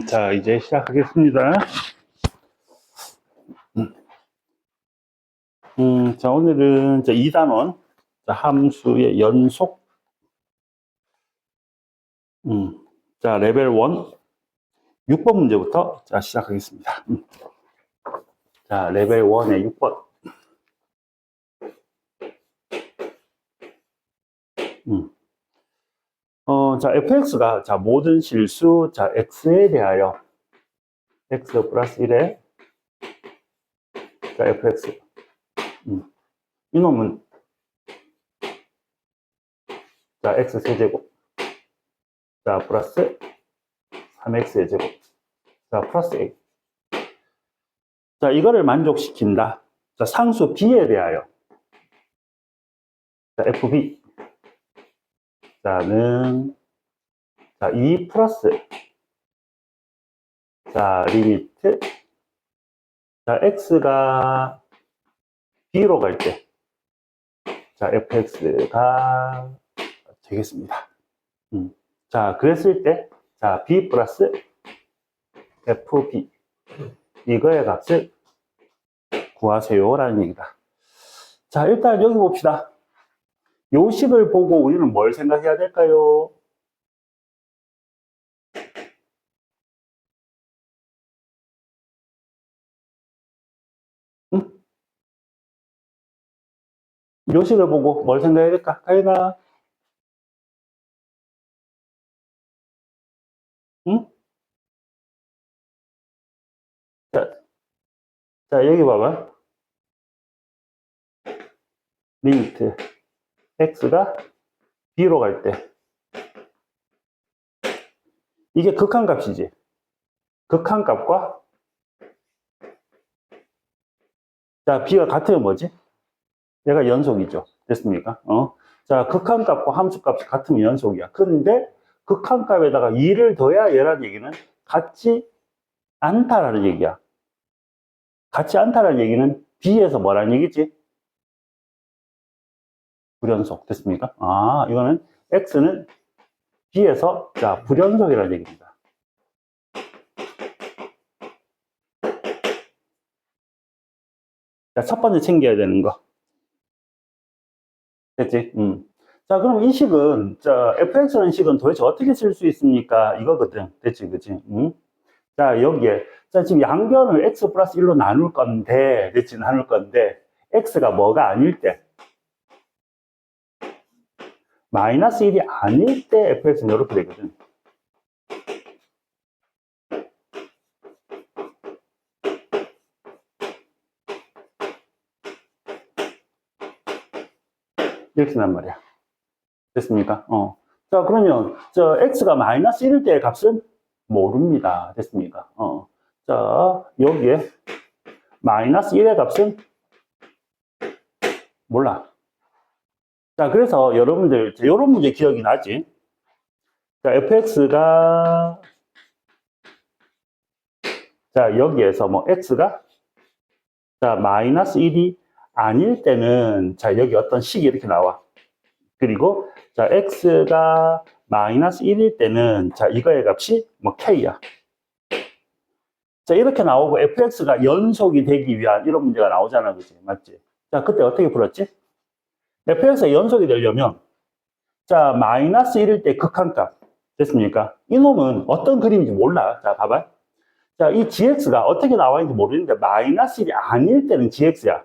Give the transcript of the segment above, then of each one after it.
자, 이제 시작하겠습니다. 자, 오늘은 2단원 함수의 연속. 자, 레벨 1 6번 문제부터 자, 시작하겠습니다. 자, 레벨 1의 6번. 자, fx가 자, 모든 실수 자, x에 대하여 x 플러스 1에 자, fx. 이놈은 자, x 세제곱 자, 플러스 3x의 제곱 자, 플러스 a. 자, 이거를 만족시킨다. 자, 상수 b에 대하여 자, fb 자는 자, 2 플러스 자, 리미트 자, x가 b로 갈 때 자, fx가 되겠습니다. 자, 그랬을 때 자, b 플러스 fb 이거의 값을 구하세요 라는 얘기다. 자, 일단 여기 봅시다. 요 식을 보고 우리는 뭘 생각해야 될까요? 요 식을 보고 뭘 생각해야 될까? 가인아? 응? 자, 여기 봐봐. 리미트 x가 b로 갈 때 이게 극한값이지. 극한값과 자, b가 같으면 뭐지? 얘가 연속이죠. 됐습니까? 자, 극한값과 함수값이 같으면 연속이야. 그런데 극한값에다가 2를 더해야 얘라는 얘기는 같지 않다라는 얘기야. 같지 않다라는 얘기는 b에서 뭐라는 얘기지? 불연속. 됐습니까? 아, 이거는 x는 b에서 자, 불연속이라는 얘기입니다. 자, 첫 번째 챙겨야 되는 거. 됐지? 자, 그럼 이 식은, 자, fx라는 식은 도대체 어떻게 쓸 수 있습니까? 이거거든. 됐지, 그치? 자, 여기에. 자, 지금 양변을 x 플러스 1로 나눌 건데, 됐지? 나눌 건데, x가 뭐가 아닐 때, 마이너스 1이 아닐 때 fx는 이렇게 되거든. 이렇게 난 말이야. 됐습니까? 자, 그러면, x가 마이너스 1일 때의 값은 모릅니다. 됐습니까? 자, 여기에 마이너스 1의 값은 몰라. 자, 그래서 여러분들, 이런 문제 기억이 나지? 자, fx가, 자, 여기에서 뭐, x가, 자, 마이너스 1이 아닐 때는, 자, 여기 어떤 식이 이렇게 나와. 그리고, 자, x가 마이너스 1일 때는, 자, 이거의 값이 뭐, k야. 자, 이렇게 나오고 fx가 연속이 되기 위한 이런 문제가 나오잖아. 그치? 맞지? 자, 그때 어떻게 풀었지? fx가 연속이 되려면, 자, 마이너스 1일 때 극한값. 됐습니까? 이놈은 어떤 그림인지 몰라. 자, 봐봐. 자, 이 gx가 어떻게 나와 있는지 모르는데, 마이너스 1이 아닐 때는 gx야.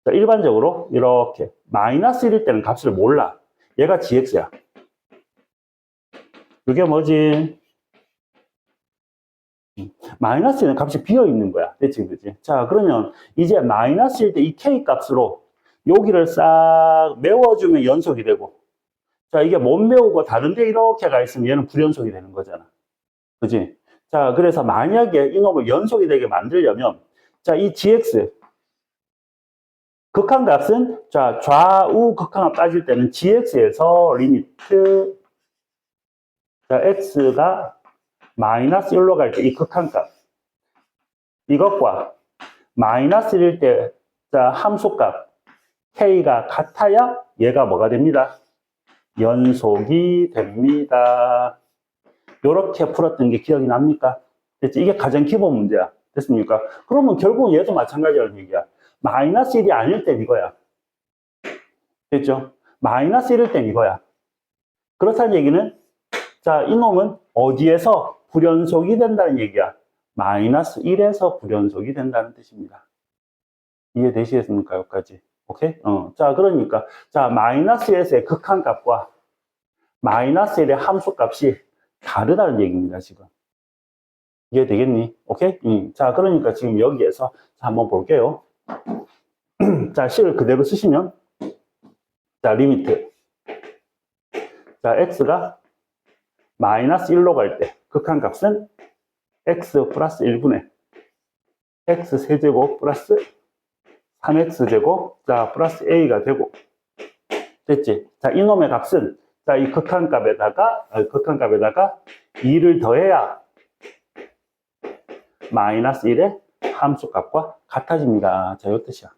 자, 일반적으로 이렇게 마이너스 1일 때는 값을 몰라. 얘가 gx야. 그게 뭐지? 마이너스 1은 값이 비어 있는 거야. 됐지, 그지? 자, 그러면 이제 마이너스 1때 이 k 값으로 여기를 싹 메워주면 연속이 되고, 자, 이게 못 메우고 다른데 이렇게 가 있으면 얘는 불연속이 되는 거잖아. 그지? 자, 그래서 만약에 이놈을 연속이 되게 만들려면, 자, 이 gx, 극한값은, 자, 좌우 극한값 따질 때는 gx에서 리미트, 자, x가 마이너스 1로 갈 때 이 극한값, 이것과 마이너스 1일 때, 자, 함수값, k가 같아야 얘가 뭐가 됩니다? 연속이 됩니다. 요렇게 풀었던 게 기억이 납니까? 됐지? 이게 가장 기본 문제야. 됐습니까? 그러면 결국은 얘도 마찬가지라는 얘기야. 마이너스 1이 아닐 땐 이거야. 됐죠? 마이너스 1일 땐 이거야. 그렇다는 얘기는, 자, 이놈은 어디에서 불연속이 된다는 얘기야? 마이너스 1에서 불연속이 된다는 뜻입니다. 이해되시겠습니까? 여기까지. 오케이? 자, 그러니까. 자, 마이너스 1에서의 극한값과 마이너스 1의 함수값이 다르다는 얘기입니다, 지금. 이해되겠니? 오케이? 자, 그러니까 지금 여기에서 자, 한번 볼게요. 자, 식을 그대로 쓰시면, 자, 리미트. 자, x가 마이너스 1로 갈 때, 극한값은 x 플러스 1분의 x 세제곱 플러스 3x제곱, 자, 플러스 a가 되고, 됐지? 자, 이놈의 값은, 자, 이 극한값에다가 2를 더해야 마이너스 1의 함수값과 같아집니다. 자, 이 뜻이야.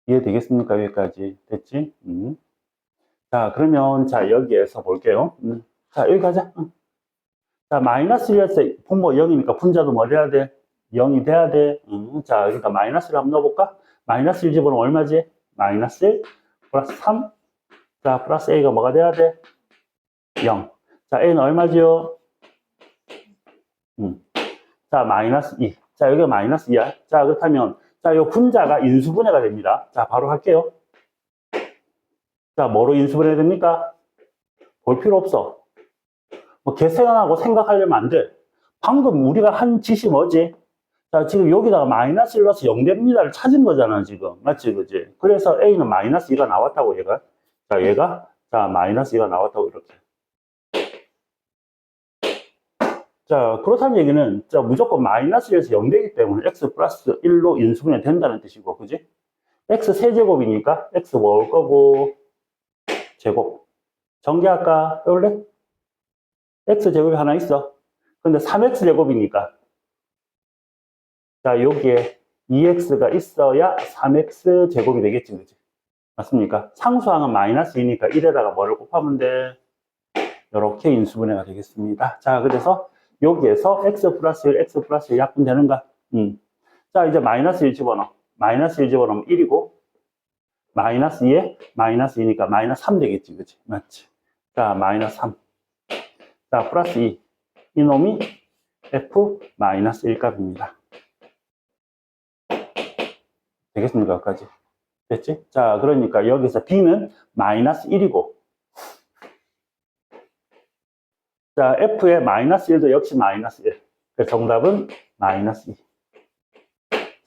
이해되겠습니까? 여기까지. 됐지? 자, 그러면, 자, 여기에서 볼게요. 자, 여기 가자. 자, 마이너스 1에서 분모 0이니까 분자도 뭐 돼야 돼? 0이 돼야 돼. 자, 그러니까 마이너스를 한번 넣어볼까? 마이너스 1 집어넣으면 얼마지? 마이너스 1 플러스 3. 자, 플러스 a가 뭐가 돼야 돼? 0. 자, a는 얼마지요? 자, 마이너스 2. 자, 여기가 마이너스 2야. 자, 그렇다면, 자, 요 분자가 인수분해가 됩니다. 자, 바로 할게요. 자, 뭐로 인수분해 됩니까? 볼 필요 없어. 뭐, 계산하고 생각하려면 안 돼. 방금 우리가 한 짓이 뭐지? 자, 지금 여기다가 마이너스 1 넣어서 0 됩니다를 찾은 거잖아, 지금. 맞지, 그지? 그래서 A는 마이너스 2가 나왔다고, 얘가. 자, 자, 마이너스 2가 나왔다고, 이렇게. 자, 그렇다는 얘기는, 자, 무조건 마이너스 1에서 0 되기 때문에 x 플러스 1로 인수분해 된다는 뜻이고, 그지? x 세제곱이니까 x 뭐 올 거고, 제곱. 전개할까? 해볼래? x 제곱이 하나 있어. 근데 3x 제곱이니까. 자, 여기에 2x가 있어야 3x 제곱이 되겠지, 그지? 맞습니까? 상수항은 마이너스 2니까 1에다가 뭐를 곱하면 돼? 이렇게 인수분해가 되겠습니다. 자, 그래서 여기에서 x 플러스 1, x 플러스 1 약분되는가? 자, 이제 마이너스 1 집어넣어. 마이너스 1 집어넣으면 1이고, 마이너스 2에 마이너스 2니까 마이너스 3 되겠지, 그지? 맞지? 자, 마이너스 3. 자, 플러스 2. 이놈이 f 마이너스 1 값입니다. 되겠습니까? 여기까지. 됐지? 자, 그러니까 여기서 b는 마이너스 1이고, 자, f의 마이너스 1도 역시 마이너스 1. 그래서 정답은 마이너스 2.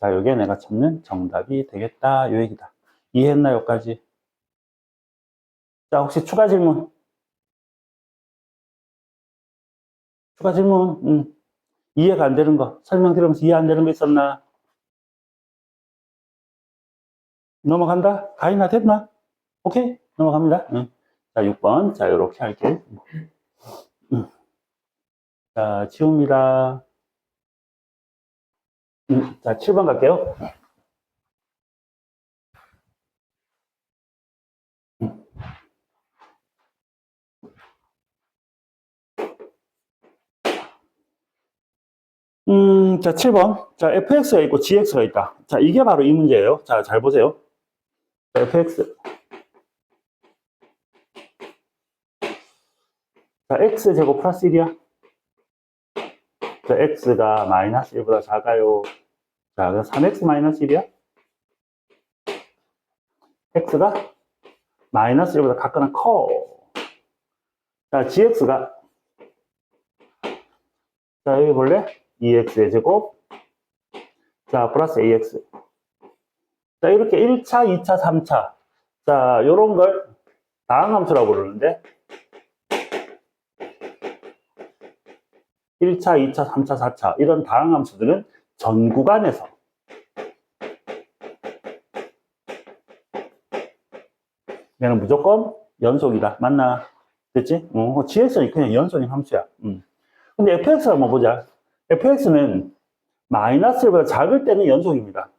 자, 요게 내가 찾는 정답이 되겠다. 요 얘기다. 이해했나, 여기까지? 자, 혹시 추가 질문? 추가 질문? 이해가 안 되는 거, 설명 들으면서 이해 안 되는 거 있었나? 넘어간다? 가이나 됐나? 오케이? 넘어갑니다. 자, 6번. 자, 요렇게 할게. 자, 지웁니다. 자, 7번 갈게요. 자, 7번. 자, fx가 있고 gx가 있다. 자, 이게 바로 이 문제예요. 자, 잘 보세요. 자, fx. 자, x제곱 플러스 1이야. 자, x가 마이너스 1보다 작아요. 자, 그럼 3x 마이너스 1이야. x가 마이너스 1보다 같거나 커. 자, gx가, 자, 여기 볼래? 2x의 제곱. 자, 플러스 ax. 자, 이렇게 1차, 2차, 3차. 자, 요런 걸 다항함수라고 부르는데, 1차, 2차, 3차, 4차. 이런 다항함수들은 전 구간에서 얘는 무조건 연속이다. 맞나? 됐지? gx는 그냥 연속인 함수야. 근데 fx를 한번 보자. fx는 마이너스 1보다 작을 때는 연속입니다.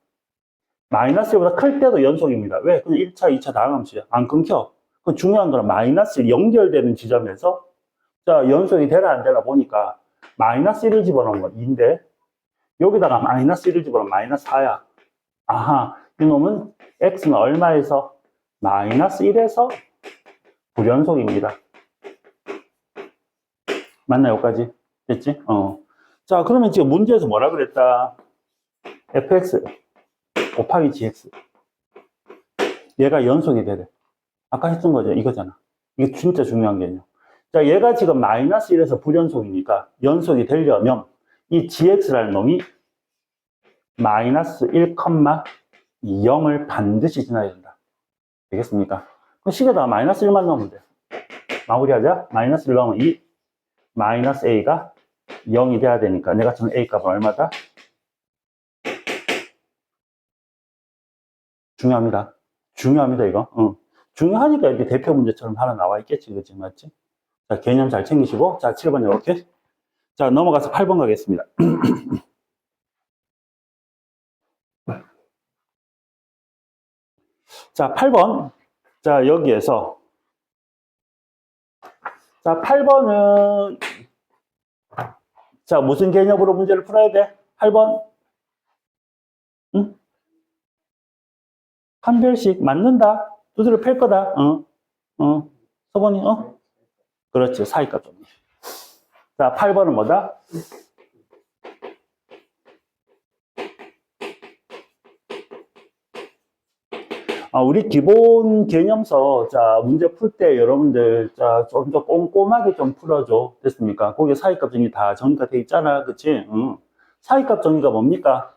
마이너스 1보다 클 때도 연속입니다. 왜? 그냥 1차, 2차 다항함수야. 안 끊겨. 그 중요한 건 마이너스 1 연결되는 지점에서 자, 연속이 되나 안 되나 보니까 마이너스 1을 집어넣은 건 2인데 여기다가 마이너스 1을 집어넣으면 마이너스 4야. 아하, 이놈은 x는 얼마에서? 마이너스 1에서 불연속입니다. 맞나요? 여기까지? 됐지? 자, 그러면 지금 문제에서 뭐라 그랬다? fx 곱하기 gx. 얘가 연속이 되래. 아까 했던 거죠. 이거잖아. 이게 진짜 중요한 개념. 자, 얘가 지금 마이너스 1에서 불연속이니까 연속이 되려면 이 gx라는 놈이 마이너스 1,0을 반드시 지나야 된다. 되겠습니까? 그럼 식에다가 마이너스 1만 넣으면 돼. 마무리하자. 마이너스 1 넣으면 2, 마이너스 a가 0이 돼야 되니까 내가 지금 a 값은 얼마다? 중요합니다. 중요합니다, 이거. 중요하니까 이렇게 대표 문제처럼 하나 나와 있겠지, 그치? 맞지? 자, 개념 잘 챙기시고, 자, 7번 이렇게. 자, 넘어가서 8번 가겠습니다. 자, 8번. 자, 여기에서. 자, 8번은, 자, 무슨 개념으로 문제를 풀어야 돼? 8번. 응? 한 별씩 맞는다. 두드려 팰 거다. 서번이, 그렇지. 사이값 정리. 자, 8번은 뭐다? 우리 기본 개념서, 자, 문제 풀 때 여러분들, 자, 좀 더 꼼꼼하게 좀 풀어줘. 됐습니까? 거기에 사이값 정리 다 정리가 돼 있잖아. 그치? 사이값 정리가 뭡니까?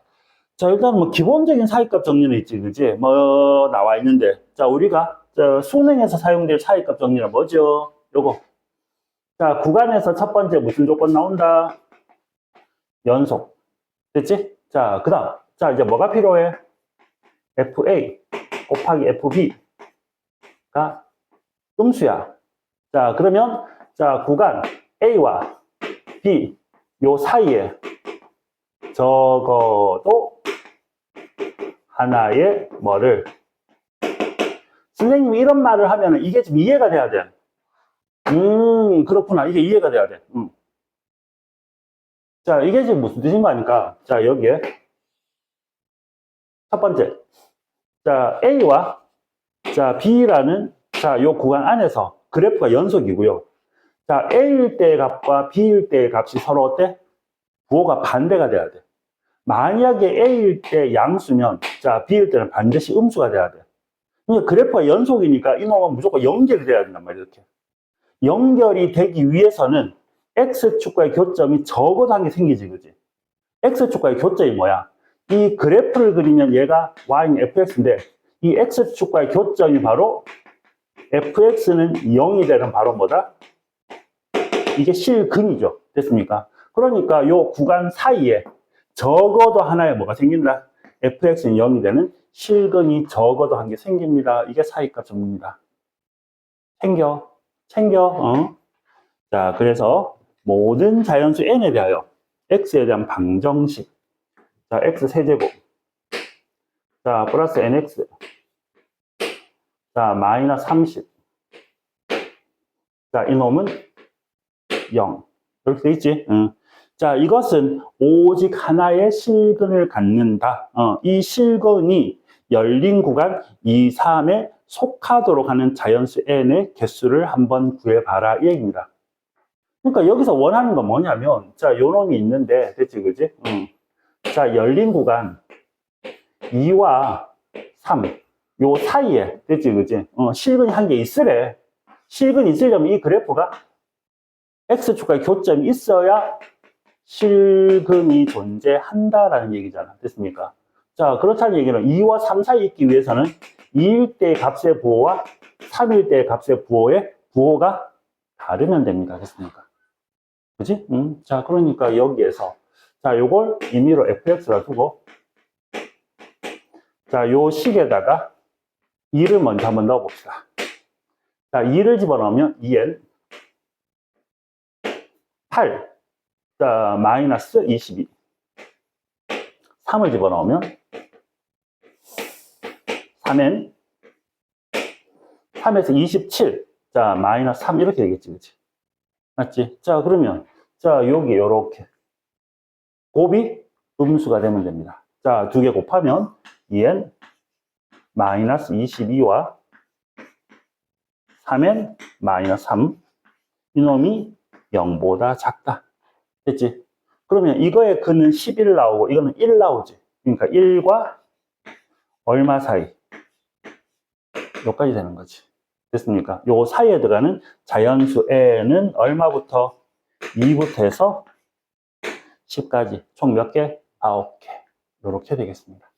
자, 일단 뭐 기본적인 사이값 정리는 있지. 그치? 뭐, 나와 있는데. 자, 우리가, 수능에서 사용될 사이값 정리는 뭐죠? 요거. 자, 구간에서 첫 번째 무슨 조건 나온다? 연속. 됐지? 자, 그 다음. 자, 이제 뭐가 필요해? FA 곱하기 FB가 음수야. 자, 그러면, 자, 구간 A와 B, 요 사이에 적어도 하나의 뭐를. 선생님이 이런 말을 하면 이게 좀 이해가 돼야 돼. 그렇구나. 이게 이해가 돼야 돼. 자, 이게 지금 무슨 뜻인 거 아닙니까? 자, 여기에. 첫 번째. 자, A와 자, B라는 자, 요 구간 안에서 그래프가 연속이고요. 자, A일 때의 값과 B일 때의 값이 서로 어때? 부호가 반대가 돼야 돼. 만약에 A일 때 양수면 자, B일 때는 반드시 음수가 돼야 돼. 그러니까 그래프가 연속이니까 이 놈은 무조건 연결이 돼야 된단 말이야, 이렇게. 연결이 되기 위해서는 X축과의 교점이 적어도 한 개 생기지, 그지? X축과의 교점이 뭐야? 이 그래프를 그리면 얘가 Y는 fx인데 이 X축과의 교점이 바로 fx는 0이 되는 바로 뭐다? 이게 실근이죠. 됐습니까? 그러니까 요 구간 사이에 적어도 하나의 뭐가 생긴다? fx는 0이 되는 실근이 적어도 한 개 생깁니다. 이게 사이값 정리입니다. 챙겨. 자, 그래서 모든 자연수 n에 대하여 x에 대한 방정식. 자, x 세제곱. 자, 플러스 nx. 자, 마이너스 30. 자, 이놈은 0. 이렇게 돼 있지? 자, 이것은 오직 하나의 실근을 갖는다. 이 실근이 열린 구간 2, 3에 속하도록 하는 자연수 n의 개수를 한번 구해봐라. 이 얘기입니다. 그러니까 여기서 원하는 건 뭐냐면, 자, 요 놈이 있는데, 됐지, 그지? 자, 열린 구간 2와 3, 요 사이에, 됐지, 그지? 실근이 한 개 있으래. 실근이 있으려면 이 그래프가 X축과의 교점이 있어야 실근이 존재한다라는 얘기잖아. 됐습니까? 자, 그렇다는 얘기는 2와 3 사이에 있기 위해서는 2일 때의 값의 부호와 3일 때의 값의 부호의 부호가 다르면 됩니다. 됐습니까? 그지? 자, 그러니까 여기에서 자, 요걸 임의로 fx라 두고 자, 요 식에다가 2를 먼저 한번 넣어 봅시다. 자, 2를 집어넣으면 2n 8 자, 마이너스 22 3을 집어넣으면 3n 3에서 27 자, 마이너스 3 이렇게 되겠지, 그치? 맞지? 자, 그러면, 자, 여기 요렇게. 곱이 음수가 되면 됩니다. 자, 두 개 곱하면 2n 마이너스 22와 3n 마이너스 3. 이놈이 0보다 작다. 됐지? 그러면 이거의 근은 11 나오고 이거는 1 나오지. 그러니까 1과 얼마 사이? 여기까지 되는 거지. 됐습니까? 요 사이에 들어가는 자연수 n은 얼마부터? 2부터 해서 10까지. 총 몇 개? 9개. 요렇게 되겠습니다.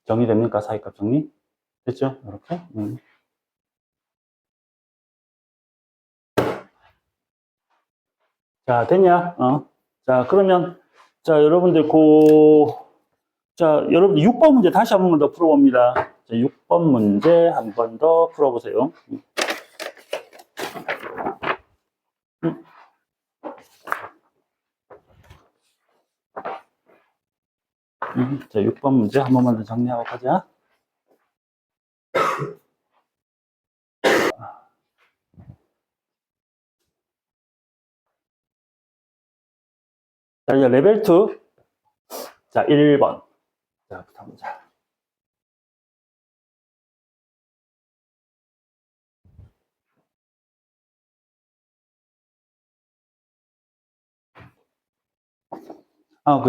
정리됩니까? 사이값 정리? 됐죠? 요렇게. 자, 됐냐? 자, 그러면, 자, 여러분들, 자, 여러분들 6번 문제 다시 한 번 더 풀어봅니다. 자, 6번 문제 한 번 더 풀어보세요. 자, 6번 문제 한 번만 더 정리하고 가자. 자, 이제 레벨 2. 자, 1번. 자, 부터 보자.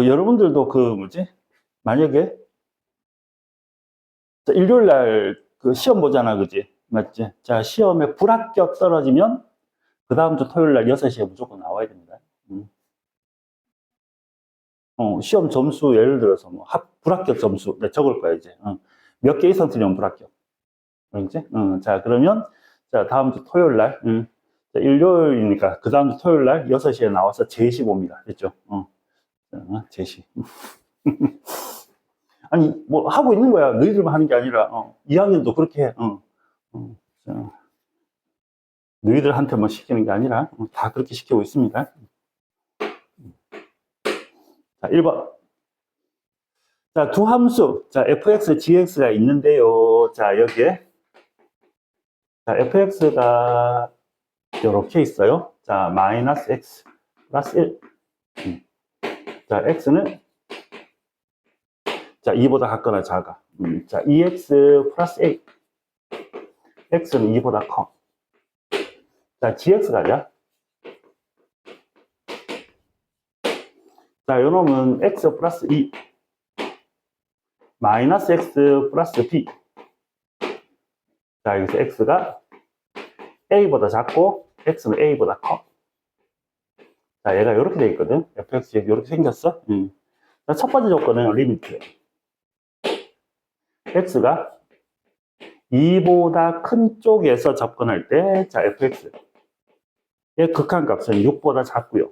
여러분들도 만약에, 자, 일요일 날 그 시험 보잖아, 그지? 맞지? 자, 시험에 불합격 떨어지면, 그 다음 주 토요일 날 6시에 무조건 나와야 됩니다. 시험 점수, 예를 들어서, 불합격 점수, 내가 적을 거야, 이제. 몇 개 이상 틀리면 불합격. 그렇지? 자, 그러면, 자, 다음 주 토요일 날, 자, 일요일이니까, 그 다음 주 토요일 날 6시에 나와서 제시 봅니다. 됐죠? 제시. 아니, 뭐, 하고 있는 거야. 너희들만 하는 게 아니라, 2학년도 그렇게 해. 자, 너희들한테만 시키는 게 아니라, 다 그렇게 시키고 있습니다. 자, 1번. 자, 두 함수. 자, fx, gx가 있는데요. 자, 여기에. 자, fx가 이렇게 있어요. 자, 마이너스 x 플러스 1. 자, x는 자, 2보다 같거나 작아. 자, 2x 플러스 a. x는 2보다 커. 자, gx 가자. 자, 요놈은 x 플러스 2. 마이너스 x 플러스 b. 자, 여기서 x가 a보다 작고 x는 a보다 커. 자, 얘가 이렇게 돼 있거든. fx 이렇게 생겼어. 자, 첫 번째 조건은 리미트. x가 2보다 큰 쪽에서 접근할 때, 자, fx의 극한값은 6보다 작고요.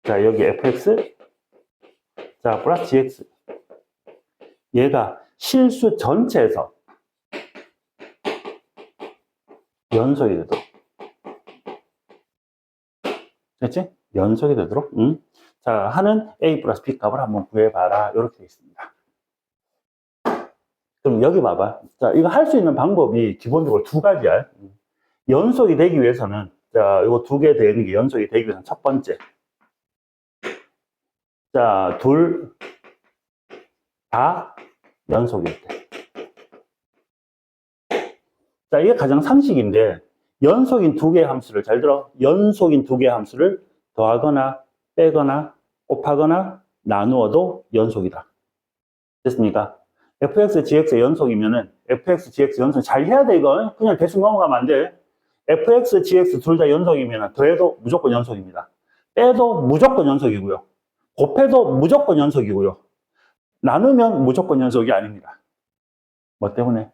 자, 여기 fx, 자, 플러스 gx. 얘가 실수 전체에서 연속이 되도록. 됐지? 연속이 되도록. 자, 하는 a 플러스 b 값을 한번 구해봐라. 이렇게 되어 있습니다. 그럼 여기 봐봐. 자, 이거 할 수 있는 방법이 기본적으로 두 가지야. 연속이 되기 위해서는, 자, 이거 두 개 되는 게 연속이 되기 위해서는 첫 번째. 자, 둘 다 연속일 때. 자, 이게 가장 상식인데, 연속인 두 개의 함수를, 잘 들어. 연속인 두 개의 함수를 더하거나, 빼거나, 곱하거나, 나누어도 연속이다. 됐습니까? fx, gx 연속이면은, fx, gx 연속 잘 해야 돼, 이거. 그냥 대충 넘어가면 안 돼. fx, gx 둘 다 연속이면, 더해도 무조건 연속입니다. 빼도 무조건 연속이고요. 곱해도 무조건 연속이고요. 나누면 무조건 연속이 아닙니다. 뭐 때문에?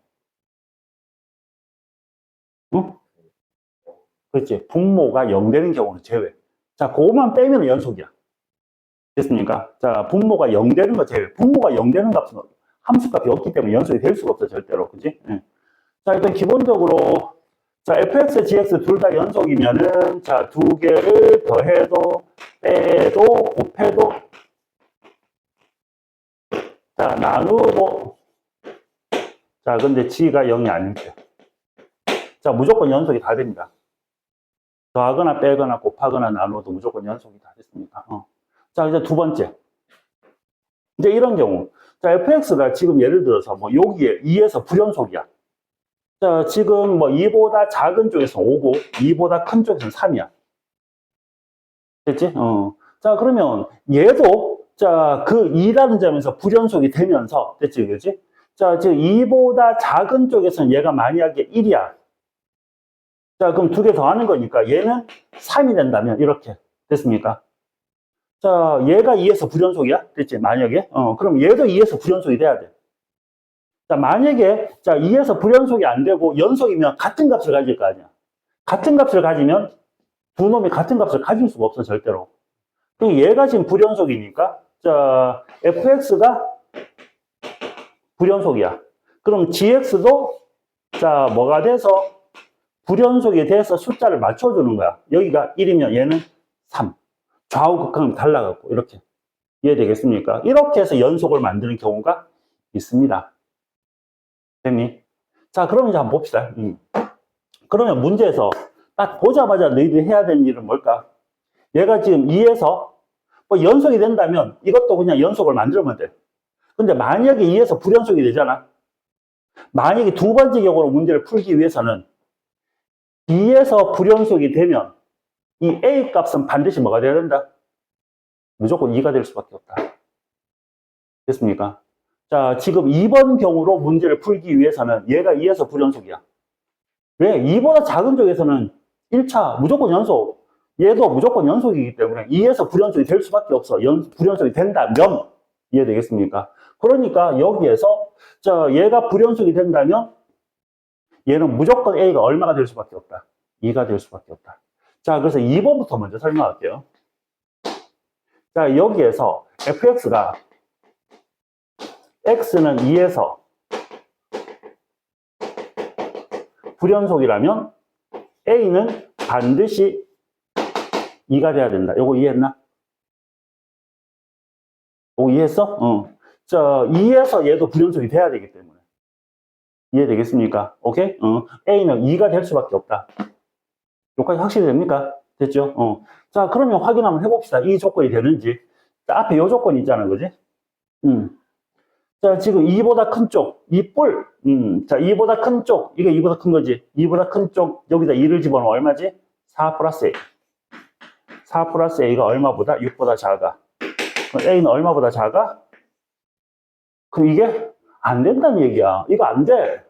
응? 그렇지. 분모가 0 되는 경우는 제외. 자, 그거만 빼면 연속이야. 됐습니까? 자, 분모가 0 되는 거 제외. 분모가 0 되는 값은 함수값이 없기 때문에 연속이 될 수가 없어, 절대로. 그지? 응. 자, 일단 기본적으로, 자, fx, gx 둘 다 연속이면은, 자, 두 개를 더해도, 빼도, 곱해도, 자, 나누고, 자, 근데 g가 0이 아닐 때. 자, 무조건 연속이 다 됩니다. 더하거나 빼거나 곱하거나 나누어도 무조건 연속이다. 됐습니까? 자, 이제 두 번째. 이제 이런 경우. 자, fx가 지금 예를 들어서 뭐 여기에 2에서 불연속이야. 자, 지금 뭐 2보다 작은 쪽에서 5고 2보다 큰 쪽에서는 3이야. 됐지? 자, 그러면 얘도 자, 그 2라는 점에서 불연속이 되면서 됐지? 그지? 자, 지금 2보다 작은 쪽에서는 얘가 만약에 1이야. 자, 그럼 두 개 더하는 거니까 얘는 3이 된다면 이렇게 됐습니까? 자, 얘가 2에서 불연속이야? 됐지? 만약에? 그럼 얘도 2에서 불연속이 돼야 돼. 자, 만약에, 자, 2에서 불연속이 안 되고 연속이면 같은 값을 가질 거 아니야. 같은 값을 가지면 두 놈이 같은 값을 가질 수가 없어, 절대로. 그럼 얘가 지금 불연속이니까, 자, fx가 불연속이야. 그럼 gx도, 자, 뭐가 돼서 불연속이 돼서 숫자를 맞춰주는 거야. 여기가 1이면 얘는 3. 좌우 극한이 달라갖고, 이렇게. 이해되겠습니까? 이렇게 해서 연속을 만드는 경우가 있습니다. 됐니? 자, 그럼 이제 한번 봅시다. 그러면 문제에서 딱 보자마자 너희들이 해야 되는 일은 뭘까? 얘가 지금 2에서 뭐 연속이 된다면 이것도 그냥 연속을 만들면 돼. 근데 만약에 2에서 불연속이 되잖아. 만약에 두 번째 경우로 문제를 풀기 위해서는 2에서 불연속이 되면 이 A 값은 반드시 뭐가 돼야 된다? 무조건 2가 될 수밖에 없다. 됐습니까? 자, 지금 2번 경우로 문제를 풀기 위해서는 얘가 2에서 불연속이야. 왜? 2보다 작은 쪽에서는 1차 무조건 연속. 얘도 무조건 연속이기 때문에 2에서 불연속이 될 수밖에 없어. 불연속이 된다면 이해되겠습니까? 그러니까 여기에서 자, 얘가 불연속이 된다면 얘는 무조건 A가 얼마가 될 수밖에 없다. 2가 될 수밖에 없다. 자, 그래서 2번부터 먼저 설명할게요. 자, 여기에서 fx가 x는 2에서 불연속이라면 a는 반드시 2가 돼야 된다. 요거 이해했나? 요거 이해했어? 자, 2에서 얘도 불연속이 돼야 되기 때문에. 이해되겠습니까? 오케이? a는 2가 될 수밖에 없다. 여기까지 확실히 됩니까? 됐죠? 자, 그러면 확인 한번 해봅시다. 이 조건이 되는지. 자, 앞에 요 조건이 있잖아, 그지? 자, 지금 2보다 큰 쪽, 이 뿔. 자, 2보다 큰 쪽, 이게 2보다 큰 거지. 2보다 큰 쪽, 여기다 2를 집어넣으면 얼마지? 4 플러스 A. 4 플러스 A가 얼마보다? 6보다 작아. 그럼 A는 얼마보다 작아? 그럼 이게 안 된다는 얘기야. 이거 안 돼.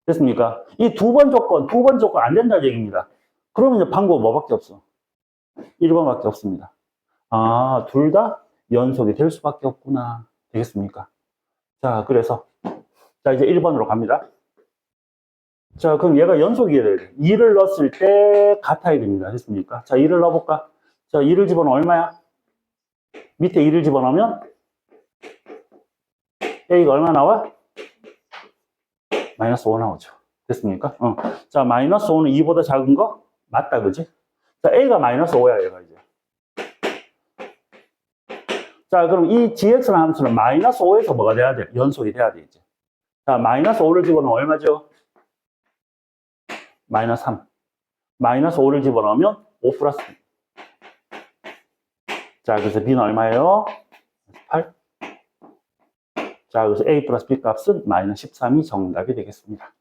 됐습니까? 이 두 번 조건 안 된다는 얘기입니다. 그러면 이제 방법 뭐밖에 없어? 1번밖에 없습니다. 아, 둘 다 연속이 될 수밖에 없구나. 되겠습니까? 자, 그래서 자, 이제 1번으로 갑니다. 자, 그럼 얘가 연속이어야 돼. 2를 넣었을 때 같아야 됩니다. 됐습니까? 자, 2를 넣어볼까? 자, 2를 집어넣으면 얼마야? 밑에 2를 집어넣으면 A가 얼마 나와? 마이너스 5 나오죠. 됐습니까? 자, 마이너스 5는 2보다 작은 거? 맞다, 그지? 자, A가 마이너스 5야, 얘가 이제. 자, 그럼 이 gx라는 함수는 마이너스 5에서 뭐가 돼야 돼? 연속이 돼야 돼, 이제. 자, 마이너스 5를 집어넣으면 얼마죠? 마이너스 3. 마이너스 5를 집어넣으면 5 플러스 2. 자, 그래서 b는 얼마예요? 8. 자, 그래서 a 플러스 b 값은 마이너스 13이 정답이 되겠습니다.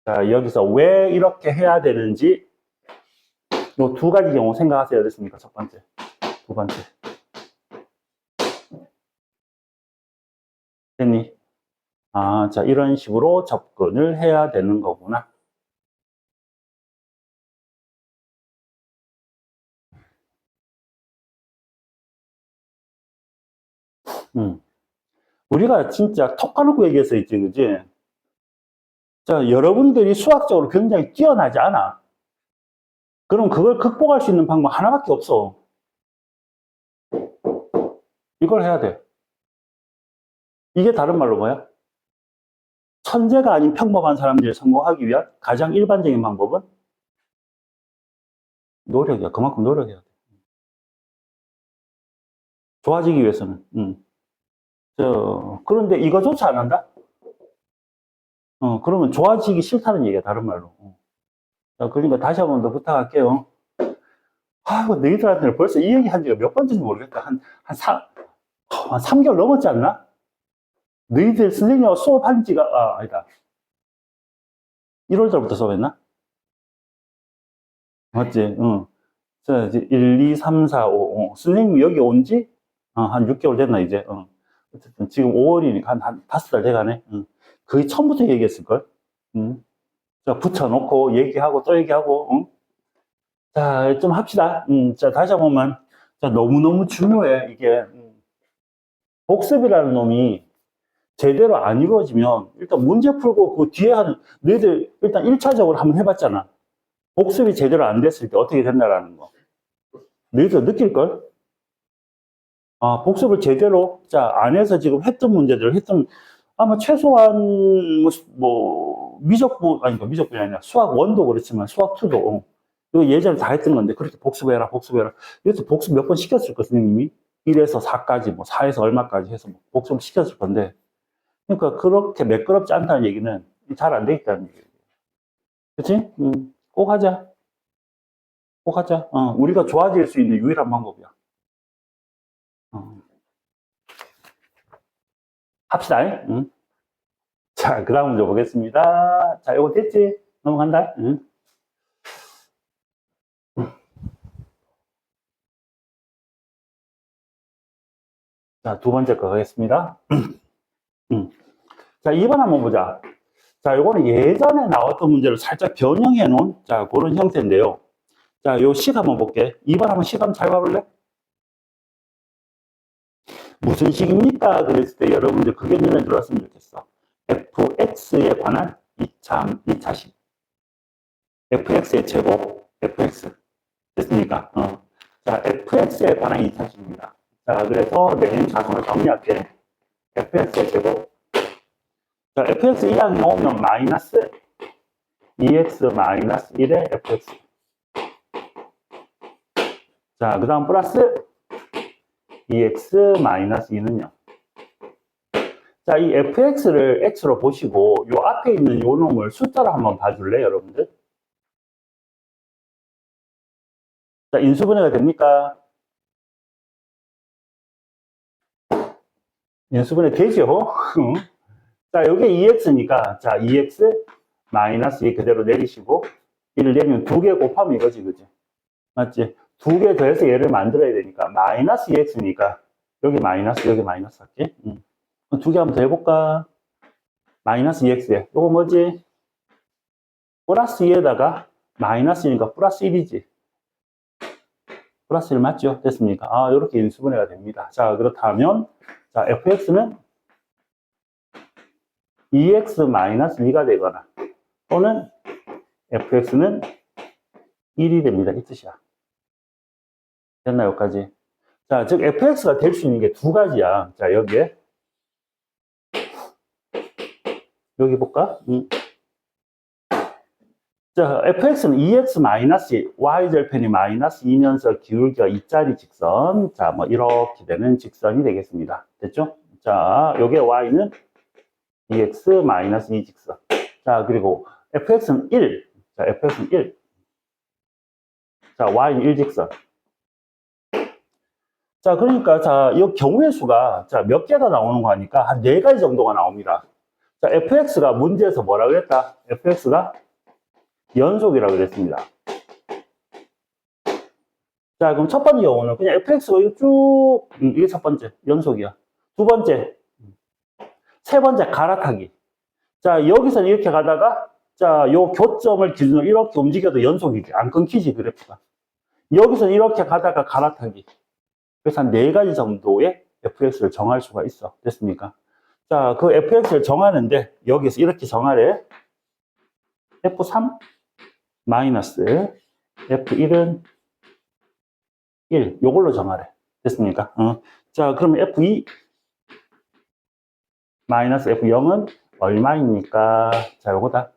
자, 여기서 왜 이렇게 해야 되는지 요 두 가지 경우 생각하세요. 됐습니까? 첫 번째. 두 번째. 됐니? 아, 자, 이런 식으로 접근을 해야 되는 거구나. 우리가 진짜 톡 까놓고 얘기해서 있지, 그지? 자, 여러분들이 수학적으로 굉장히 뛰어나지 않아. 그럼 그걸 극복할 수 있는 방법 하나밖에 없어. 이걸 해야 돼. 이게 다른 말로 뭐야? 천재가 아닌 평범한 사람들이 성공하기 위한 가장 일반적인 방법은 노력이야. 그만큼 노력해야 돼. 좋아지기 위해서는. 그런데 이거조차 안 한다? 그러면 좋아지기 싫다는 얘기야, 다른 말로. 자, 그러니까 다시 한 번 더 부탁할게요. 아이고, 너희들한테는 벌써 이 얘기 한 지가 몇 번째인지 모르겠다. 한 3개월 넘었지 않나? 너희들 선생님하고 수업한 지가, 아니다. 1월 달부터 수업했나? 맞지? 응. 자, 이제 1, 2, 3, 4, 5. 선생님이 여기 온 지, 한 6개월 됐나, 이제? 어쨌든 지금 5월이니까 한 5달 돼가네. 거의 처음부터 얘기했을걸? 자, 붙여놓고 얘기하고 또 얘기하고, 자, 좀 합시다. 자, 다시 한 번만. 자, 너무너무 중요해, 이게. 복습이라는 놈이 제대로 안 이루어지면, 일단 문제 풀고 그 뒤에 하는, 너희들 일단 1차적으로 한번 해봤잖아. 복습이 제대로 안 됐을 때 어떻게 된다라는 거. 너희들 느낄걸? 복습을 제대로, 자, 안에서 지금 했던 문제들, 아마 최소한, 미적분, 아니, 미적분이 아니라 수학 1도 그렇지만 수학 2도, 이거 예전에 다 했던 건데, 그렇게 복습해라, 복습해라. 그래서 복습 몇 번 시켰을 거, 선생님이. 1에서 4까지, 4에서 얼마까지 해서 복습 시켰을 건데, 그러니까 그렇게 매끄럽지 않다는 얘기는 잘 안 돼 있다는 얘기예요. 그치? 꼭 하자. 꼭 하자. 우리가 좋아질 수 있는 유일한 방법이야. 합시다. 응? 자, 그 다음 문제 보겠습니다. 자, 이거 됐지? 넘어간다. 응? 자, 두 번째 거 가겠습니다. 자, 2번 한번 보자. 자, 요거는 예전에 나왔던 문제를 살짝 변형해 놓은, 자, 그런 형태인데요. 자, 요 식 한번 볼게. 2번 한번 식 한번 잘 봐볼래? 무슨 식입니까? 그랬을 때 여러분들 그게 눈에 들어왔으면 좋겠어. fx에 관한 2차식. fx의 제곱, fx. 됐습니까? 자, fx에 관한 2차식입니다. 자, 그래서 내 자성을 정리할게. fx의 제곱. 자, fx 이항이 나오면 마이너스 2x 마이너스 1의 fx. 자, 그 다음 플러스 2x 마이너스 2는요. 자, 이 fx를 x로 보시고 요 앞에 있는 요 놈을 숫자로 한번 봐줄래, 여러분들? 자, 인수분해가 됩니까? 인수분해 되죠? 자, 여기 2x니까, 자, 2x 마이너스 2 그대로 내리시고, 1을 내면 2개 곱하면 이거지, 그지? 맞지? 2개 더해서 얘를 만들어야 되니까, 마이너스 2x니까, 여기 마이너스, 여기 마이너스 할게. 2개 한번 더 해볼까? 마이너스 2x에. 이거 뭐지? 플러스 2에다가 마이너스니까 플러스 1이지. 플러스 1 맞죠? 됐습니까? 이렇게 인수분해가 됩니다. 자, 그렇다면, 자, fx는 2x 마이너스 2가 되거나, 또는 fx는 1이 됩니다. 이 뜻이야. 됐나, 여기까지? 자, 즉, fx가 될 수 있는 게 두 가지야. 자, 여기에. 여기 볼까? 자, fx는 2x 마이너스 y절편이 마이너스 2면서 기울기가 2짜리 직선. 자, 뭐, 이렇게 되는 직선이 되겠습니다. 됐죠? 자, 요게 y는 2x 마이너스 2 직선. 자, 그리고 fx는 1. 자, fx는 1. 자, y는 1 직선. 자, 그러니까, 자, 이 경우의 수가, 자, 몇 개가 나오는 거 하니까 한 4가지 정도가 나옵니다. 자, fx가 문제에서 뭐라 그랬다? fx가 연속이라고 그랬습니다. 자, 그럼 첫 번째 경우는 그냥 fx가 이거 쭉, 이게 첫 번째, 연속이야. 두 번째, 세 번째, 갈아타기. 자, 여기서는 이렇게 가다가, 자, 요 교점을 기준으로 이렇게 움직여도 연속이지. 안 끊기지, 그래프가. 여기서는 이렇게 가다가 갈아타기. 그래서 한 4가지 정도의 fx를 정할 수가 있어. 됐습니까? 자, 그 fx를 정하는데, 여기서 이렇게 정하래. f3 마이너스 f1은 1. 요걸로 정하래. 됐습니까? 자, 그러면 f2 마이너스 f0은 얼마입니까? 자, 요거다.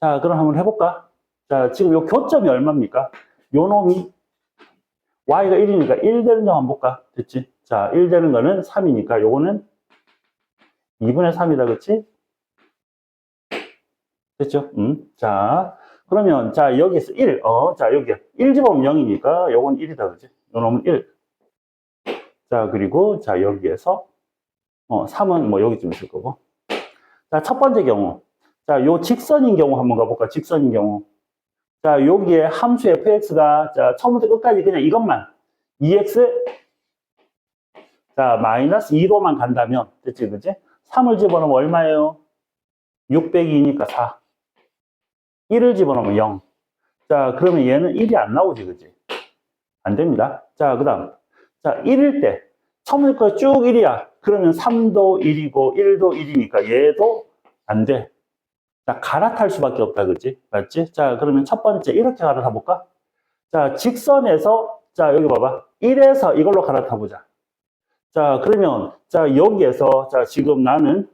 자, 그럼 한번 해볼까? 자, 지금 요 교점이 얼마입니까? 요 놈이 y가 1이니까 1 되는 점 한번 볼까? 됐지? 자, 1 되는 거는 3이니까 요거는 2분의 3이다, 그치? 됐죠? 자, 그러면, 자, 여기에서 1, 자, 여기 1 집어오면 0이니까 요건 1이다, 그지? 요 놈은 1. 자, 그리고, 자, 여기에서, 3은 뭐 여기쯤 있을 거고. 자, 첫 번째 경우. 자, 요 직선인 경우 한번 가볼까? 직선인 경우. 자, 여기에 함수 fx가, 자, 처음부터 끝까지 그냥 이것만, 2x, 자, 마이너스 2로만 간다면, 됐지, 그지? 3을 집어넣으면 얼마예요? 602니까 4. 1을 집어넣으면 0. 자, 그러면 얘는 1이 안 나오지, 그지? 안 됩니다. 자, 그 다음. 자, 1일 때, 처음부터 쭉 1이야. 그러면 3도 1이고, 1도 1이니까 얘도 안 돼. 자, 갈아탈 수밖에 없다, 그지? 맞지? 자, 그러면 첫 번째, 이렇게 갈아타 볼까? 자, 직선에서, 자, 여기 봐봐. 1에서 이걸로 갈아타 보자. 자, 그러면, 자, 여기에서, 자, 지금 나는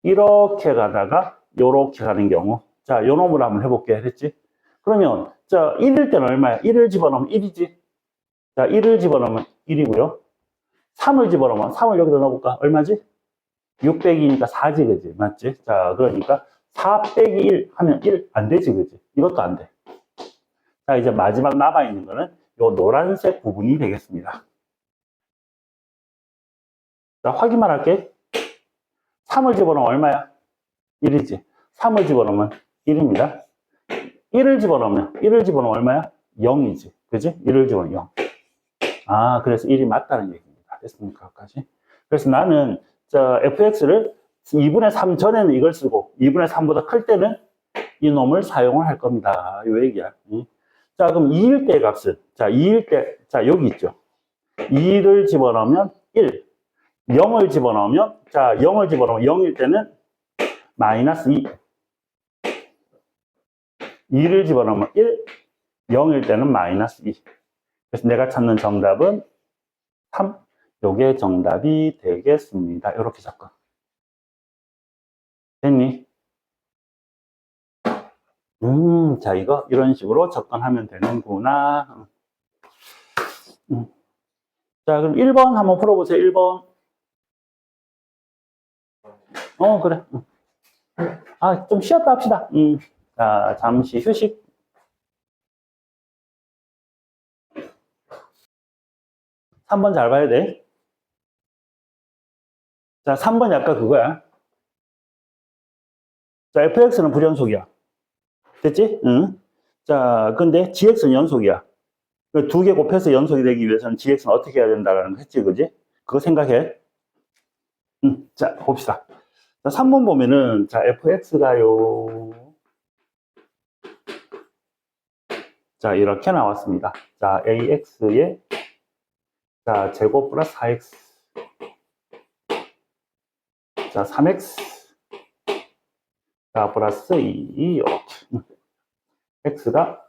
이렇게 가다가, 요렇게 가는 경우. 자, 요 놈으로 한번 해볼게. 됐지? 그러면, 자, 1일 때는 얼마야? 1을 집어넣으면 1이지? 자, 1을 집어넣으면 1이고요. 3을 집어넣으면 3을 여기다 넣어볼까? 얼마지? 600이니까 4지, 그지? 맞지? 자, 그러니까 4 빼기 1 하면 1 안 되지, 그지? 이것도 안 돼. 자, 이제 마지막 남아있는 거는 요 노란색 부분이 되겠습니다. 자, 확인만 할게. 3을 집어넣으면 얼마야? 1이지. 3을 집어넣으면 1입니다. 1을 집어넣으면 얼마야? 0이지. 그지? 1을 집어넣으면 0. 아, 그래서 1이 맞다는 얘기입니다. 됐습니까? 여기까지. 그래서 나는, 자, fx를 2분의 3 전에는 이걸 쓰고, 2분의 3보다 클 때는 이 놈을 사용을 할 겁니다. 요 얘기야. 자, 그럼 2일 때 값은, 자, 2일 때, 자, 여기 있죠. 2를 집어넣으면 1. 0을 집어넣으면, 자, 0을 집어넣으면 0일 때는 마이너스 2. 2를 집어넣으면 1, 0일 때는 마이너스 2. 그래서 내가 찾는 정답은 3. 요게 정답이 되겠습니다. 이렇게 접근. 됐니? 자, 이거 이런 식으로 접근하면 되는구나. 자, 그럼 1번 한번 풀어보세요. 1번. 그래. 아, 좀 쉬었다 합시다. 자, 잠시 휴식. 삼 번 잘 봐야 돼. 자, 3번이 아까 그거야. 자, fx는 불연속이야. 됐지? 응. 자, 근데 gx는 연속이야. 두 개 곱해서 연속이 되기 위해서는 gx는 어떻게 해야 된다라는 거 했지, 그지? 그거 생각해. 자, 봅시다. 자, 3번 보면은, 자, fx가요. 자, 이렇게 나왔습니다. 자, ax의, 자, 제곱 플러스 4x. 자, 3x. 자, 플러스 2, 이렇게. x가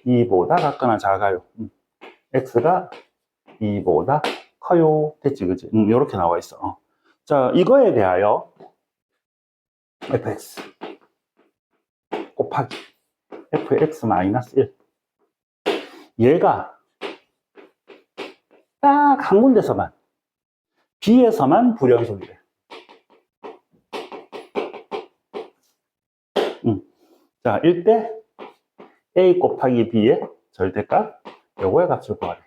2보다 작거나 작아요. x가 2보다 커요. 됐지, 그지? 이렇게 나와 있어. 자, 이거에 대하여 fx 곱하기 fx 마이너스 1. 얘가 딱 한 군데서만, B에서만 불연속이래. 자, 1대 A 곱하기 B의 절대값, 요거의 값을 구하래.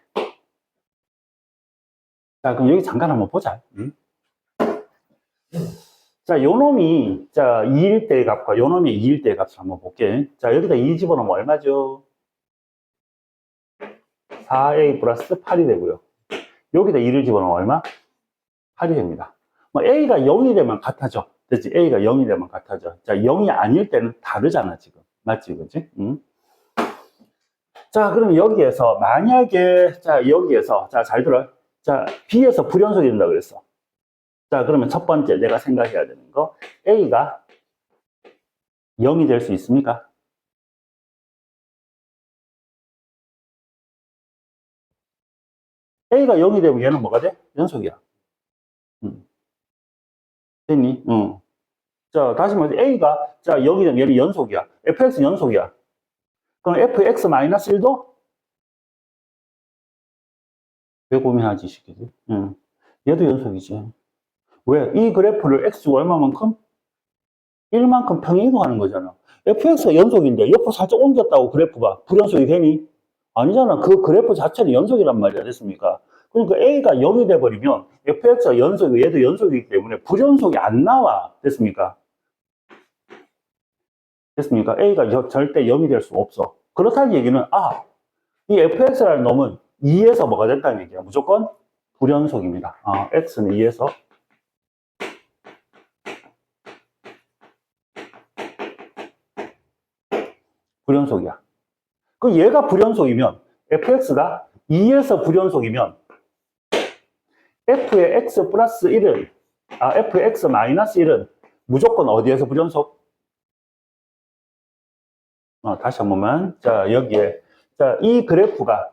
자, 그럼 여기 잠깐 한번 보자. 자, 요 놈이, 자, 2일 때의 값과 요 놈이 2일 때의 값을 한번 볼게. 자, 여기다 2 집어넣으면 얼마죠? 4A 플러스 8이 되고요. 여기다 2를 집어넣으면 얼마? 8이 됩니다. 뭐 A가 0이 되면 같아져. 됐지? A가 0이 되면 같아져. 자, 0이 아닐 때는 다르잖아, 지금. 맞지, 그지? 자, 그럼 여기에서, 만약에, 자, 여기에서, 자, 잘 들어. 자, B에서 불연속이 된다 그랬어. 자, 그러면 첫 번째 내가 생각해야 되는 거, A가 0이 될 수 있습니까? A가 0이 되면 얘는 뭐가 돼? 연속이야. 됐니? 자, 다시 말해서 A가, 자, 0이 되면 얘는 연속이야. fx는 연속이야. 그럼 fx-1도? 왜 고민하지, 시키지? 얘도 연속이지. 왜? 이 그래프를 x가 얼마만큼? 1만큼 평행이동하는 거잖아. fx가 연속인데 옆으로 살짝 옮겼다고 그래프가 불연속이 되니? 아니잖아. 그 그래프 자체는 연속이란 말이야. 됐습니까? 그러니까 a가 0이 돼버리면 fx가 연속이고 얘도 연속이기 때문에 불연속이 안 나와. 됐습니까? 됐습니까? a가 절대 0이 될 수 없어. 그렇다는 얘기는 이 fx라는 놈은 2에서 뭐가 됐다는 얘기야. 무조건 불연속입니다. x는 2에서 불연속이야. 그 얘가 불연속이면 fx가 2에서 불연속이면 f의 x 플러스 1은 f의 x 마이너스 1은 무조건 어디에서 불연속? 다시 한 번만. 자, 여기에 이 그래프가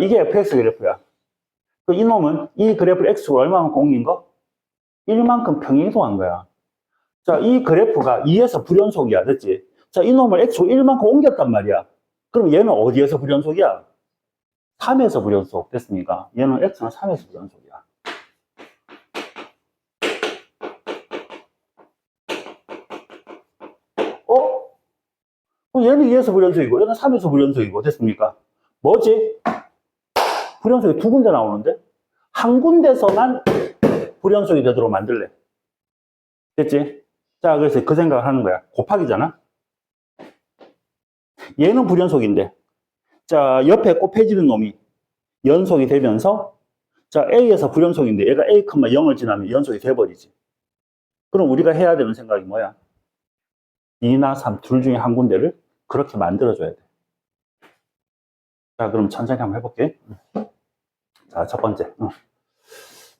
이게 fx 그래프야. 이 놈은 이 그래프를 x로 얼마만큼 옮긴 거? 1만큼 평행이동한 거야. 자, 이 그래프가 2에서 불연속이야. 됐지? 자, 이 놈을 x로 1만큼 옮겼단 말이야. 그럼 얘는 어디에서 불연속이야? 3에서 불연속. 됐습니까? 얘는 x는 3에서 불연속이야. 얘는 2에서 불연속이고 얘는 3에서 불연속이고. 됐습니까? 뭐지? 불연속이 두 군데 나오는데 한 군데서만 불연속이 되도록 만들래. 됐지? 자, 그래서 그 생각을 하는 거야. 곱하기잖아. 얘는 불연속인데 자, 옆에 곱해지는 놈이 연속이 되면서 자, A에서 불연속인데 얘가 A, 0을 지나면 연속이 돼버리지. 그럼 우리가 해야 되는 생각이 뭐야? 2나 3 둘 중에 한 군데를 그렇게 만들어줘야 돼. 자, 그럼 천천히 한번 해볼게. 자, 첫 번째.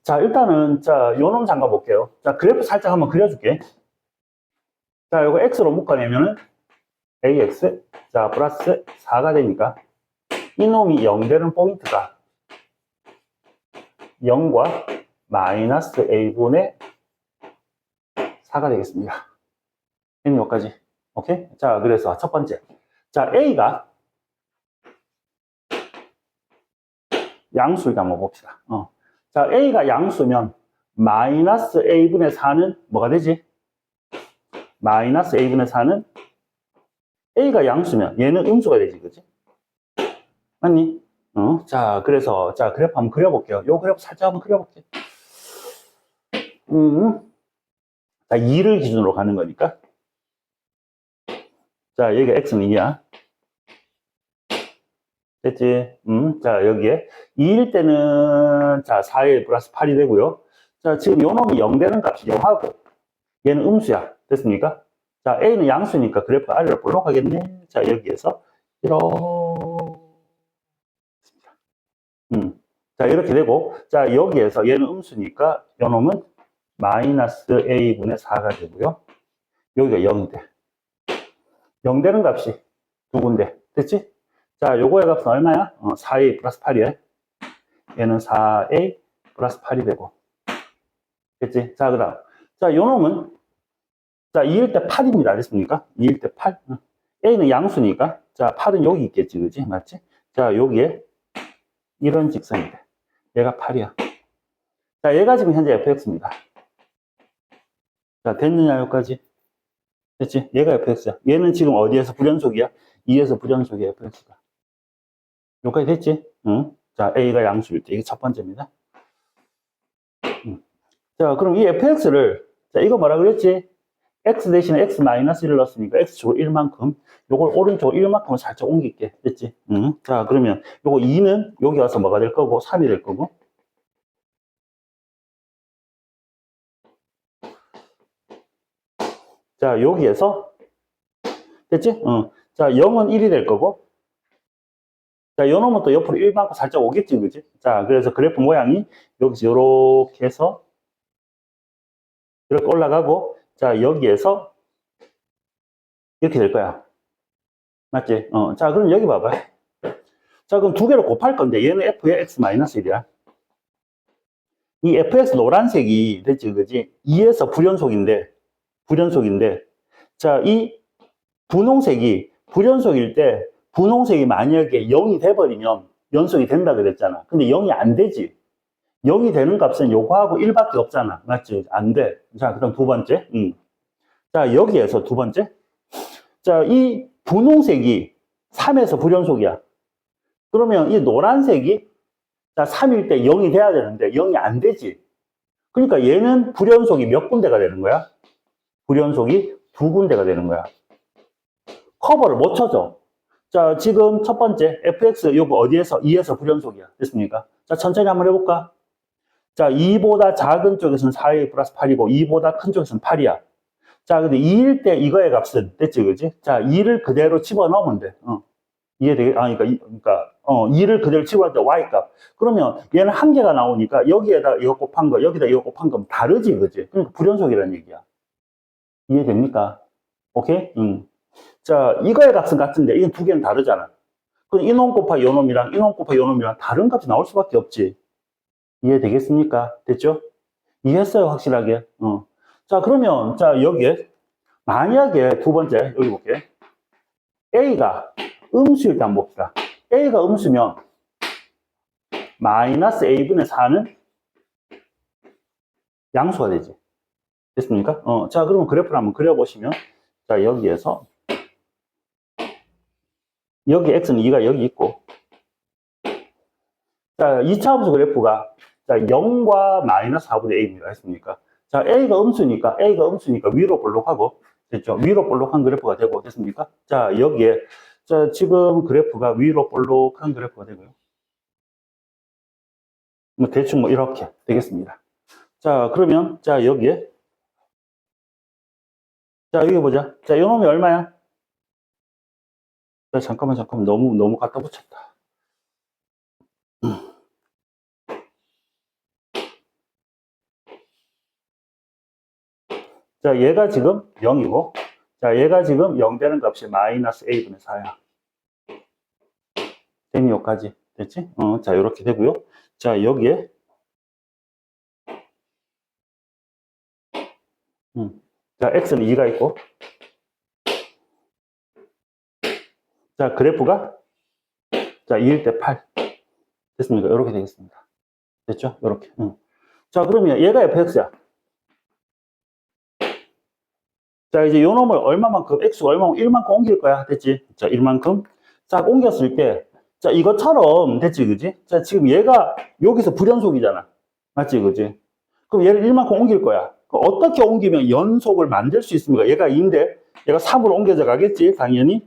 자, 일단은 요 놈 잠가 볼게요. 자, 그래프 살짝 한번 그려줄게. 자, 요거 x로 묶어내면은 ax 자 플러스 4가 되니까 이 놈이 0 되는 포인트가 0과 마이너스 a분의 4가 되겠습니다. 여기까지. 오케이? 자, 그래서 첫 번째. 자, a가 양수니까 한번 봅시다. 자, a가 양수면 마이너스 a분의 4는 뭐가 되지? 마이너스 a분의 4는 a가 양수면 얘는 음수가 되지, 그치? 맞니? 자, 그래서 자, 그래프 한번 그려볼게요. 요 그래프 살짝 한번 그려볼게요. 자, 2를 기준으로 가는 거니까. 자, 여기가 x는 2야. 됐지? 자, 여기에 2일 때는 자, 4에 플러스 8이 되고요. 자, 지금 요 놈이 0 되는 값이 0하고 얘는 음수야. 됐습니까? 자, a는 양수니까 그래프 아래로 볼록하겠네. 자, 여기에서 이렇게 자, 이렇게 되고 자, 여기에서 얘는 음수니까 요 놈은 마이너스 a분의 4가 되고요. 여기가 0이 돼. 0 되는 값이 두 군데. 됐지? 자, 요거의 값은 얼마야? 4a 플러스 8이야. 얘는 4a 플러스 8이 되고. 됐지? 자, 그 다음. 자, 요 놈은, 자, 2일 때 8입니다. 됐습니까? 2일 때 8. a는 양수니까. 자, 8은 여기 있겠지. 그지? 맞지? 자, 여기에 이런 직선이 돼. 얘가 8이야. 자, 얘가 지금 현재 fx입니다. 자, 됐느냐, 여기까지? 됐지? 얘가 fx야. 얘는 지금 어디에서 불연속이야? 2에서 불연속이야, fx가. 여기까지 됐지? 자, a가 양수일 때 이게 첫 번째입니다. 자, 그럼 이 fx를 자, 이거 뭐라 그랬지? x 대신에 x 마이너스 1을 넣었으니까 x축으로 1만큼 요걸 오른쪽으로 1만큼을 살짝 옮길게. 됐지? 자, 그러면 요거 2는 여기 와서 뭐가 될 거고 3이 될 거고 자, 여기에서 됐지? 자, 0은 1이 될 거고 자, 요 놈은 또 옆으로 1만큼 살짝 오겠지, 그지? 자, 그래서 그래프 모양이 여기서 요렇게 해서 이렇게 올라가고 자, 여기에서 이렇게 될 거야. 맞지? 자, 그럼 여기 봐봐. 자, 그럼 두 개를 곱할 건데 얘는 f의 x-1이야. 이 fx 노란색이 됐지, 그지? 2에서 불연속인데 자, 이 분홍색이 불연속일 때 분홍색이 만약에 0이 돼버리면 연속이 된다 그랬잖아. 근데 0이 안 되지. 0이 되는 값은 요거하고 1밖에 없잖아. 맞지? 안 돼. 자, 그 다음 두 번째. 자, 여기에서 두 번째. 자, 이 분홍색이 3에서 불연속이야. 그러면 이 노란색이 자, 3일 때 0이 돼야 되는데 0이 안 되지. 그러니까 얘는 불연속이 몇 군데가 되는 거야? 불연속이 두 군데가 되는 거야. 커버를 못 쳐줘. 자, 지금 첫 번째 fx 요거 어디에서? 2에서 불연속이야. 됐습니까? 자, 천천히 한번 해볼까? 자, 2보다 작은 쪽에서는 4a 플러스 8이고 2보다 큰 쪽에서는 8이야. 자, 근데 2일 때 이거의 값은 됐지, 그지? 자, 2를 그대로 집어넣으면 돼. 이해되게? 그러니까 2를 그대로 집어넣을 때 y 값. 그러면 얘는 한 개가 나오니까 여기에다 이거 곱한 거, 여기다 이거 곱한 거 다르지, 그지? 그러니까 불연속이라는 얘기야. 이해됩니까? 오케이? 자, 이거의 값은 같은데 이건 두 개는 다르잖아. 그럼 이놈 곱하기 요놈이랑 이놈 곱하기 요놈이랑 다른 값이 나올 수밖에 없지. 이해되겠습니까? 됐죠? 이해했어요, 확실하게? 자, 그러면, 자, 여기에, 만약에 두 번째, 여기 볼게. A가 음수일 때 한번 봅시다. A가 음수면, 마이너스 A분의 4는 양수가 되지. 됐습니까? 자, 그러면 그래프를 한번 그려보시면, 자, 여기에서, 여기 X는 2가 여기 있고, 자, 2차 함수 그래프가, 자, 0과 마이너스 4분의 A입니다. 했습니까? 자, A가 음수니까 위로 볼록하고, 됐죠? 위로 볼록한 그래프가 되고, 됐습니까? 자, 여기에, 자, 지금 그래프가 위로 볼록한 그래프가 되고요. 뭐, 대충 뭐, 이렇게 되겠습니다. 자, 그러면, 자, 여기에, 자, 여기 보자. 자, 요 놈이 얼마야? 자, 잠깐만. 너무 갖다 붙였다. 자, 얘가 지금 0이고, 자, 얘가 지금 0 되는 값이 마이너스 A분의 4야. 됐니, 여기까지? 됐지? 자, 이렇게 되고요. 자, 여기에, 자, X는 2가 있고, 자, 그래프가, 자, 2일 때 8. 됐습니까? 이렇게 되겠습니다. 됐죠? 이렇게. 자, 그러면 얘가 fx야. 자, 이제 요 놈을 얼마만큼, x가 얼마만큼, 1만큼 옮길 거야. 됐지? 자, 1만큼. 자, 옮겼을 때, 자, 이것처럼, 됐지, 그지? 자, 지금 얘가 여기서 불연속이잖아. 맞지, 그지? 그럼 얘를 1만큼 옮길 거야. 그럼 어떻게 옮기면 연속을 만들 수 있습니까? 얘가 2인데, 얘가 3으로 옮겨져 가겠지, 당연히.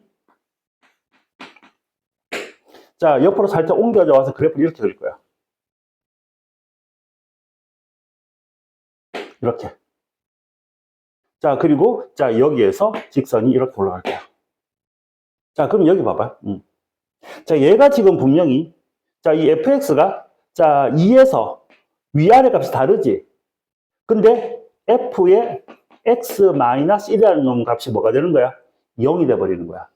자, 옆으로 살짝 옮겨져 와서 그래프를 이렇게 그릴 거야. 이렇게. 자, 그리고, 자, 여기에서 직선이 이렇게 올라갈 거야. 자, 그럼 여기 봐봐. 자, 얘가 지금 분명히, 자, 이 fx가, 자, 2에서 위아래 값이 다르지. 근데 f의 x-1이라는 놈 값이 뭐가 되는 거야? 0이 돼버리는 거야.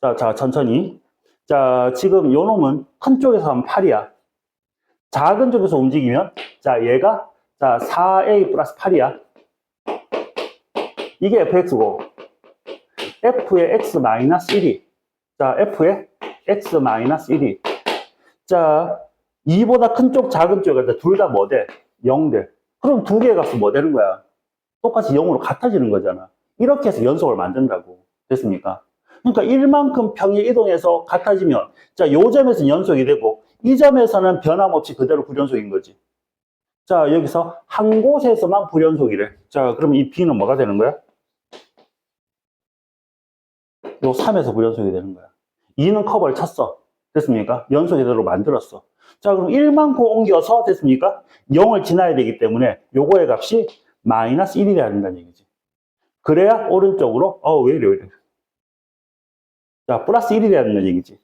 자, 천천히. 자, 지금 요 놈은 큰 쪽에서 하면 8이야. 작은 쪽에서 움직이면, 자, 얘가, 자, 4a 플러스 8이야. 이게 fx고, f의 x-1이, 자, f의 x-1이, 자, 2보다 큰 쪽, 작은 쪽에 둘 다 뭐 돼? 0 돼. 그럼 두 개의 값은 뭐 되는 거야? 똑같이 0으로 같아지는 거잖아. 이렇게 해서 연속을 만든다고. 됐습니까? 그러니까 1만큼 평이 이동해서 같아지면, 자, 요 점에서는 연속이 되고, 이 점에서는 변함없이 그대로 불연속인 거지. 자, 여기서 한 곳에서만 불연속이래. 자, 그러면 이 B는 뭐가 되는 거야? 요 3에서 불연속이 되는 거야. 2는 커버를 쳤어. 됐습니까? 연속 제대로 만들었어. 자, 그럼 1만큼 옮겨서 됐습니까? 0을 지나야 되기 때문에 요거의 값이 마이너스 1이 돼야 된다는 얘기지. 그래야 오른쪽으로, 왜 이래. 자, 플러스 1이 돼야 된다는 얘기지.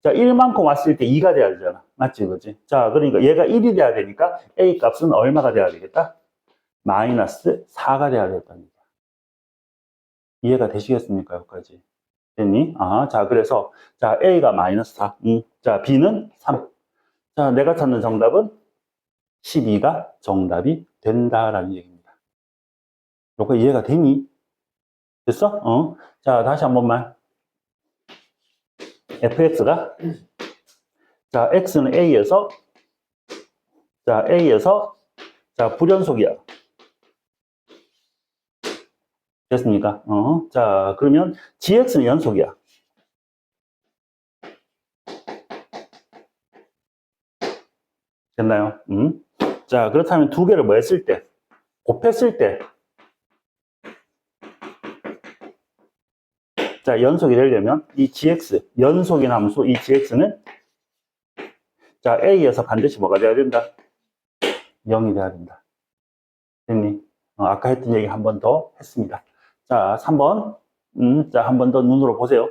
자, 1만큼 왔을 때 2가 돼야 되잖아. 맞지, 그지? 자, 그러니까 얘가 1이 돼야 되니까 A 값은 얼마가 돼야 되겠다? 마이너스 4가 돼야 되겠다는 얘기야. 이해가 되시겠습니까? 여기까지. 됐니? 자, 그래서, 자, A가 마이너스 4. 자, B는 3. 자, 내가 찾는 정답은 12가 정답이 된다라는 얘기입니다. 요거 이해가 되니? 됐어? 자, 다시 한 번만. fx가, 자, x는 A에서, 자, A에서, 자, 불연속이야. 됐습니까? 자, 그러면 gx는 연속이야. 됐나요? 자, 그렇다면 두 개를 뭐 했을 때? 곱했을 때. 자, 연속이 되려면 이 gx, 연속인 함수 이 gx는 자, a에서 반드시 뭐가 돼야 된다? 0이 돼야 된다. 됐니? 아까 했던 얘기 한 번 더 했습니다. 자, 3번. 자, 한 번 더 눈으로 보세요.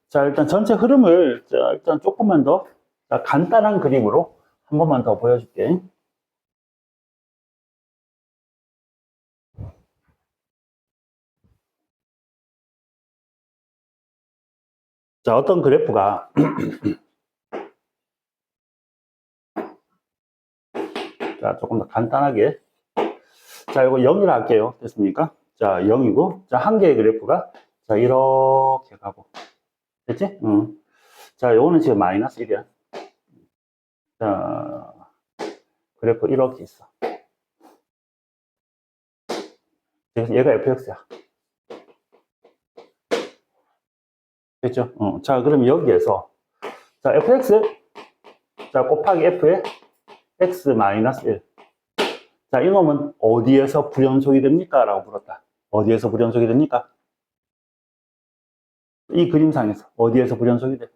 자, 일단 전체 흐름을 자, 일단 조금만 더 자, 간단한 그림으로 한 번만 더 보여줄게. 자, 어떤 그래프가 자, 조금 더 간단하게 자, 이거 0이라 할게요. 됐습니까? 자, 0이고 자, 한 개의 그래프가 자, 이렇게 가고 됐지? 자, 요거는 지금 마이너스 1이야. 자, 그래프 이렇게 있어. 얘가 fx야. 됐죠? 자, 그럼 여기에서 자, fx 자, 곱하기 f의 x 마이너스 1. 자, 이놈은 어디에서 불연속이 됩니까? 라고 물었다. 어디에서 불연속이 됩니까? 이 그림상에서 어디에서 불연속이 돼?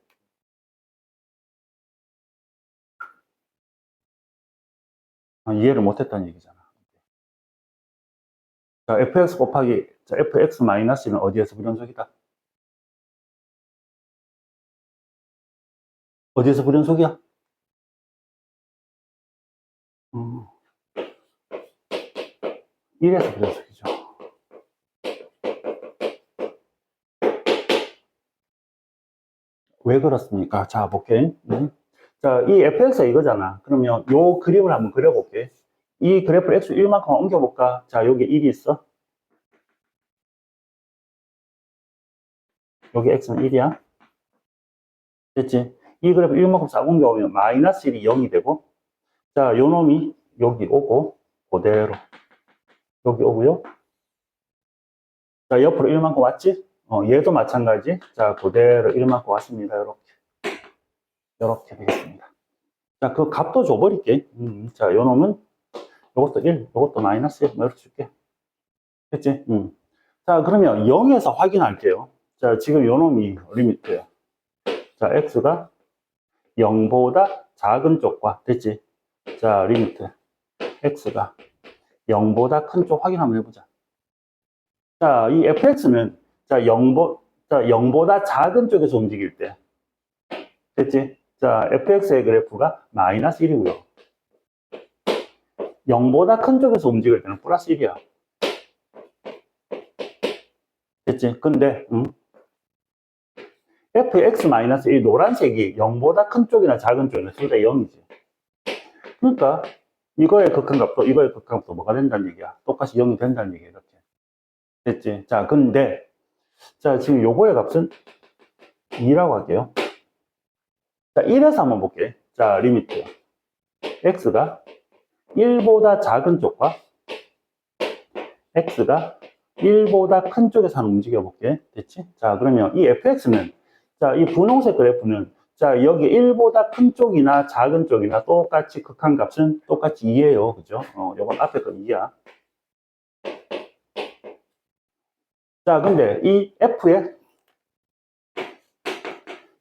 이해를 못했다는 얘기잖아. 자, fx 곱하기 자, fx 마이너스 1은 어디에서 불연속이다? 어디에서 불연속이야? 1에서 불연속이죠. 왜 그렇습니까? 자, 볼게. 자, 이 fx가 이거잖아. 그러면 요 그림을 한번 그려볼게. 이 그래프를 x 1만큼 옮겨볼까? 자, 여기 1이 있어. 여기 x는 1이야. 됐지? 이 그래프 1만큼 싹 옮겨오면 마이너스 1이 0이 되고, 자, 요 놈이 여기 오고, 그대로. 여기 오고요. 자, 옆으로 1만큼 왔지? 얘도 마찬가지. 자, 그대로 1만큼 왔습니다. 이렇게. 이렇게 되겠습니다. 자, 그 값도 줘버릴게. 자, 요 놈은 요것도 1, 요것도 마이너스 1, 뭐 이렇게 줄게. 됐지? 자, 그러면 0에서 확인할게요. 자, 지금 요 놈이 리미트야. 자, x가 0보다 작은 쪽과, 됐지? 자, 리미트. x가 0보다 큰 쪽 확인 한번 해보자. 자, 이 fx는 자, 0보다 작은 쪽에서 움직일 때. 됐지? 자, fx의 그래프가 마이너스 1이고요. 0보다 큰 쪽에서 움직일 때는 플러스 1이야. 됐지? 근데, fx-1 노란색이 0보다 큰 쪽이나 작은 쪽이나 둘 다 0이지. 그러니까, 이거의 극한값도 이거의 극한값도 뭐가 된다는 얘기야. 똑같이 0이 된다는 얘기야, 이렇게. 됐지? 자, 근데, 자, 지금 요거의 값은 2라고 할게요. 자, 1에서 한번 볼게. 자, 리미트. x가 1보다 작은 쪽과 x가 1보다 큰 쪽에서 한번 움직여 볼게. 됐지? 자, 그러면 이 fx는, 자, 이 분홍색 그래프는, 자, 여기 1보다 큰 쪽이나 작은 쪽이나 똑같이 극한값은 똑같이 2예요. 그죠? 요건 앞에 거 2야. 자, 근데 이 f의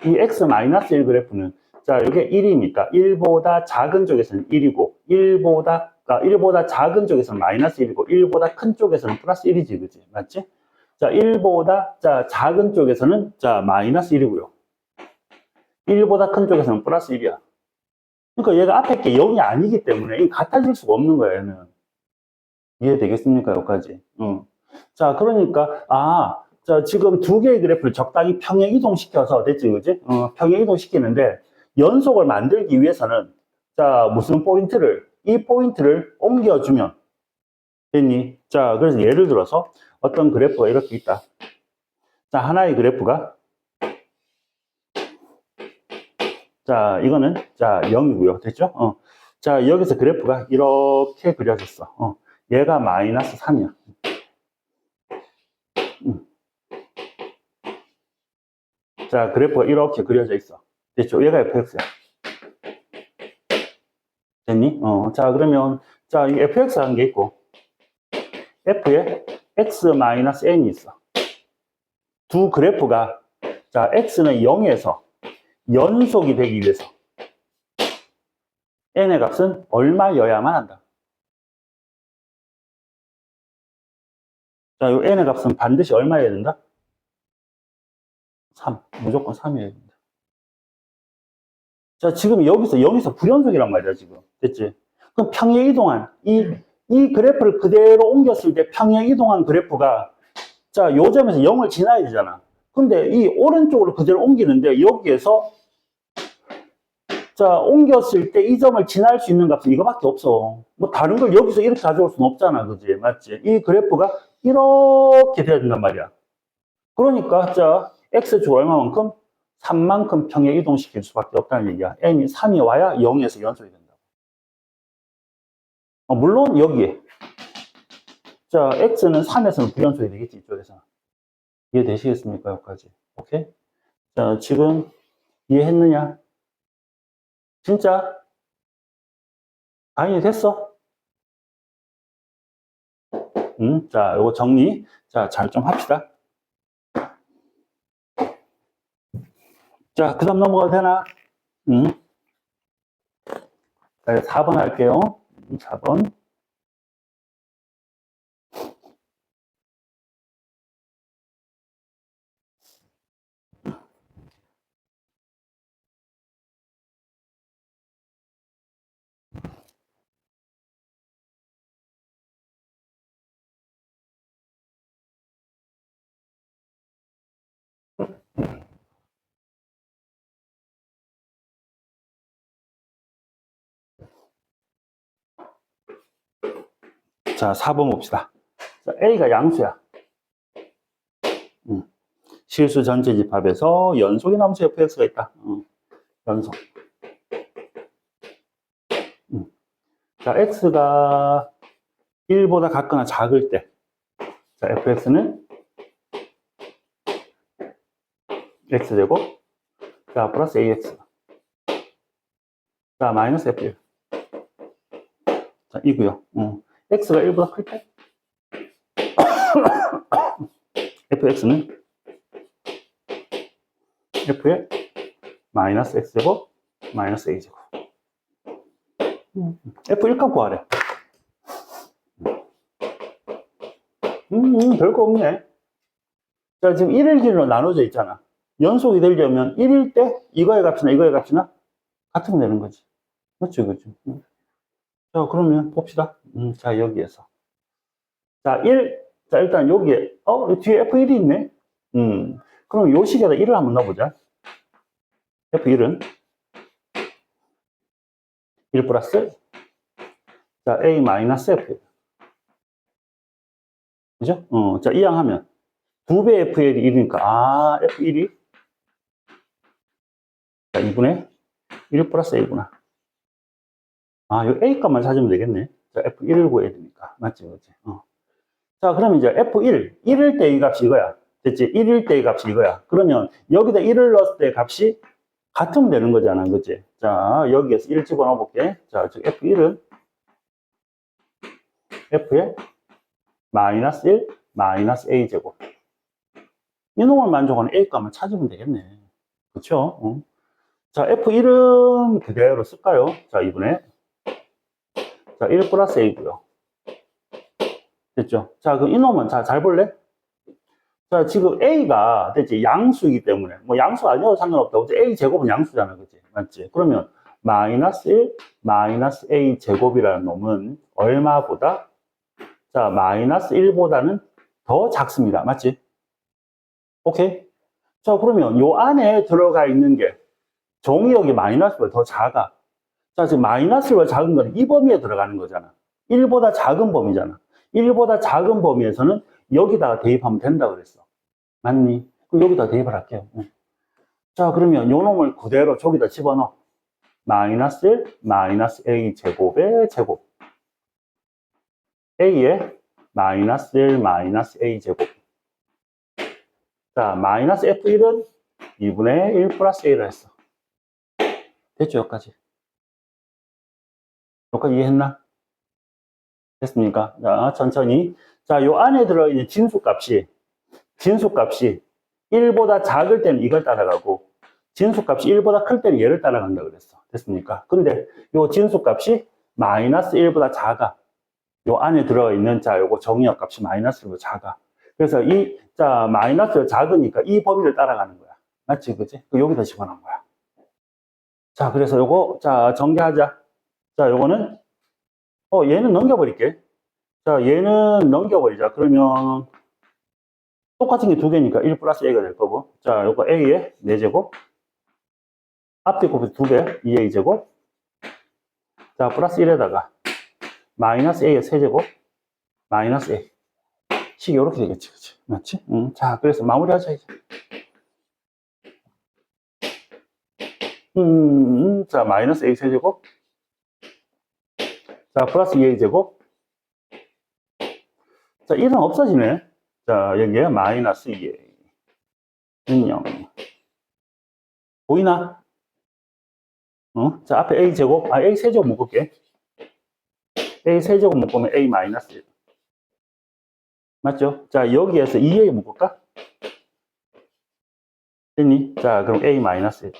이 x-1 그래프는 자, 이게 1이니까 1보다 작은 쪽에서는 1이고 1보다 작은 쪽에서는 마이너스 1이고 1보다 큰 쪽에서는 플러스 1이지, 그지? 맞지? 자, 1보다 자, 작은 쪽에서는 자, 마이너스 1이고요. 1보다 큰 쪽에서는 플러스 1이야. 그러니까 얘가 앞에 게 0이 아니기 때문에 이 같아질 수가 없는 거야, 얘는. 이해되겠습니까? 여기까지. 자, 그러니까 자, 지금 두 개의 그래프를 적당히 평행 이동시켜서, 됐지, 그지? 평행 이동시키는데, 연속을 만들기 위해서는, 자, 무슨 포인트를, 이 포인트를 옮겨주면, 됐니? 자, 그래서 예를 들어서 어떤 그래프가 이렇게 있다. 자, 하나의 그래프가, 자, 이거는, 자, 0이고요. 됐죠? 자, 여기서 그래프가 이렇게 그려졌어. 얘가 마이너스 3이야. 자, 그래프가 이렇게 그려져 있어. 됐죠? 얘가 fx야. 됐니? 자, 그러면, 자, 이 fx라는 게 있고, f에 x-n이 있어. 두 그래프가, 자, x는 0에서 연속이 되기 위해서 n의 값은 얼마여야만 한다. 자, 이 n의 값은 반드시 얼마여야 된다? 3. 무조건 3이어야 된다. 자, 지금 여기서 0에서 불연속이란 말이야, 지금. 됐지? 그럼 평행 이동한, 이 그래프를 그대로 옮겼을 때 평행 이동한 그래프가, 자, 요 점에서 0을 지나야 되잖아. 근데 이 오른쪽으로 그대로 옮기는데, 여기에서, 자, 옮겼을 때 이 점을 지날 수 있는 값은 이거밖에 없어. 뭐 다른 걸 여기서 이렇게 가져올 수는 없잖아. 그지? 맞지? 이 그래프가 이렇게 돼야 된단 말이야. 그러니까, 자, x축 얼마만큼? 3만큼 평행 이동시킬 수밖에 없다는 얘기야. n이 3이 와야 0에서 연속이 된다. 물론 여기에, 자, x는 3에서는 불연속이 되겠지, 이쪽에서. 이해되시겠습니까? 여기까지. 오케이? 자, 지금 이해했느냐? 진짜? 당연히 됐어? 자, 요거 정리. 자, 잘 좀 합시다. 자, 그 다음 넘어가도 되나? 자, 4번 할게요. 4번. 자, 4번 봅시다. 자, A가 양수야. 실수 전체 집합에서 연속의 함수 fx가 있다. 연속. 자, x가 1보다 같거나 작을 때, 자, fx는 x제곱, 자, 플러스 ax. 자, 마이너스 f1. 자, 이고요. x가 1보다 클 때, fx는 f의 마이너스 x제곱, 마이너스 a제곱. f1 값 구하래. 별거 없네. 자, 지금 1일 길로 나눠져 있잖아. 연속이 되려면 1일 때 이거의 값이나 이거의 값이나 같으면 되는 거지. 맞죠, 그죠? 자, 그러면 봅시다. 자, 여기에서. 자, 1. 자, 일단 여기에, 뒤에 F1이 있네? 그럼 요 식에다 1을 한번 넣어보자. F1은 1 플러스, 자, A 마이너스 F1. 그죠? 자, 이항하면 2배 F1이 1이니까, F1이, 자, 2분의 1 플러스 A구나. 요 A 값만 찾으면 되겠네. 자, F1을 구해야 되니까. 맞지, 그지? 자, 그럼 이제 F1, 1일 때 이 값이 이거야. 됐지? 1일 때 이 값이 이거야. 그러면 여기다 1을 넣었을 때 값이 같으면 되는 거잖아. 그치? 자, 여기에서 1 집어넣어 볼게. 자, 즉 F1은 F의 마이너스 1, 마이너스 A제곱. 이놈을 만족하는 A 값을 찾으면 되겠네. 그쵸? 자, F1은 그대로 쓸까요? 자, 이번에. 자, 1 플러스 A고요. 됐죠? 자, 그럼 이놈은, 자, 잘 볼래? 자, 지금 A가, 됐지? 양수이기 때문에. 뭐, 양수 아니어도 상관없다고. A 제곱은 양수잖아. 그치? 맞지? 그러면, 마이너스 1, 마이너스 A 제곱이라는 놈은 얼마보다? 자, 마이너스 1보다는 더 작습니다. 맞지? 오케이? 자, 그러면 요 안에 들어가 있는 게 종이역이 마이너스보다 더 작아. 자, 지금 마이너스보다 작은 건 이 범위에 들어가는 거잖아. 1보다 작은 범위잖아. 1보다 작은 범위에서는 여기다가 대입하면 된다 그랬어. 맞니? 그럼 여기다 대입을 할게요. 자, 그러면 요 놈을 그대로 저기다 집어넣어. 마이너스 1, 마이너스 A 제곱의 제곱. A에 마이너스 1, 마이너스 A 제곱. 자, 마이너스 F1은 2분의 1 플러스 A를 했어. 됐죠, 여기까지? 여기까지 이해했나? 됐습니까? 자, 천천히. 자, 요 안에 들어있는 진수값이 1보다 작을 때는 이걸 따라가고, 진수값이 1보다 클 때는 얘를 따라간다 그랬어. 됐습니까? 근데 요 진수값이 마이너스 1보다 작아. 요 안에 들어있는, 자, 요거 정의역 값이 마이너스 1보다 작아. 그래서 자, 마이너스가 작으니까 이 범위를 따라가는 거야. 맞지? 그지? 여기다 집어넣은 거야. 자, 그래서 요거, 자, 전개하자. 자, 요거는, 얘는 넘겨버릴게. 자, 얘는 넘겨버리자. 그러면, 똑같은 게 두 개니까 1 플러스 A가 될 거고. 자, 요거 A의 4제곱. 앞뒤 곱해서 2배, 2A제곱. 자, 플러스 1에다가, 마이너스 A의 세제곱, 마이너스 A. 식이 이렇게 되겠지. 그치? 맞지? 자, 그래서 마무리하자, 이제. 자, 마이너스 A 세제곱. 자, 플러스 2A제곱. 자, 1은 없어지네. 자, 여기에 마이너스 2A. 는 0. 보이나? 자, 앞에 A제곱, A 세제곱 묶을게. A 세제곱 묶으면 A 마이너스 1. 맞죠? 자, 여기에서 2A 묶을까? 됐니? 자, 그럼 A 마이너스 1.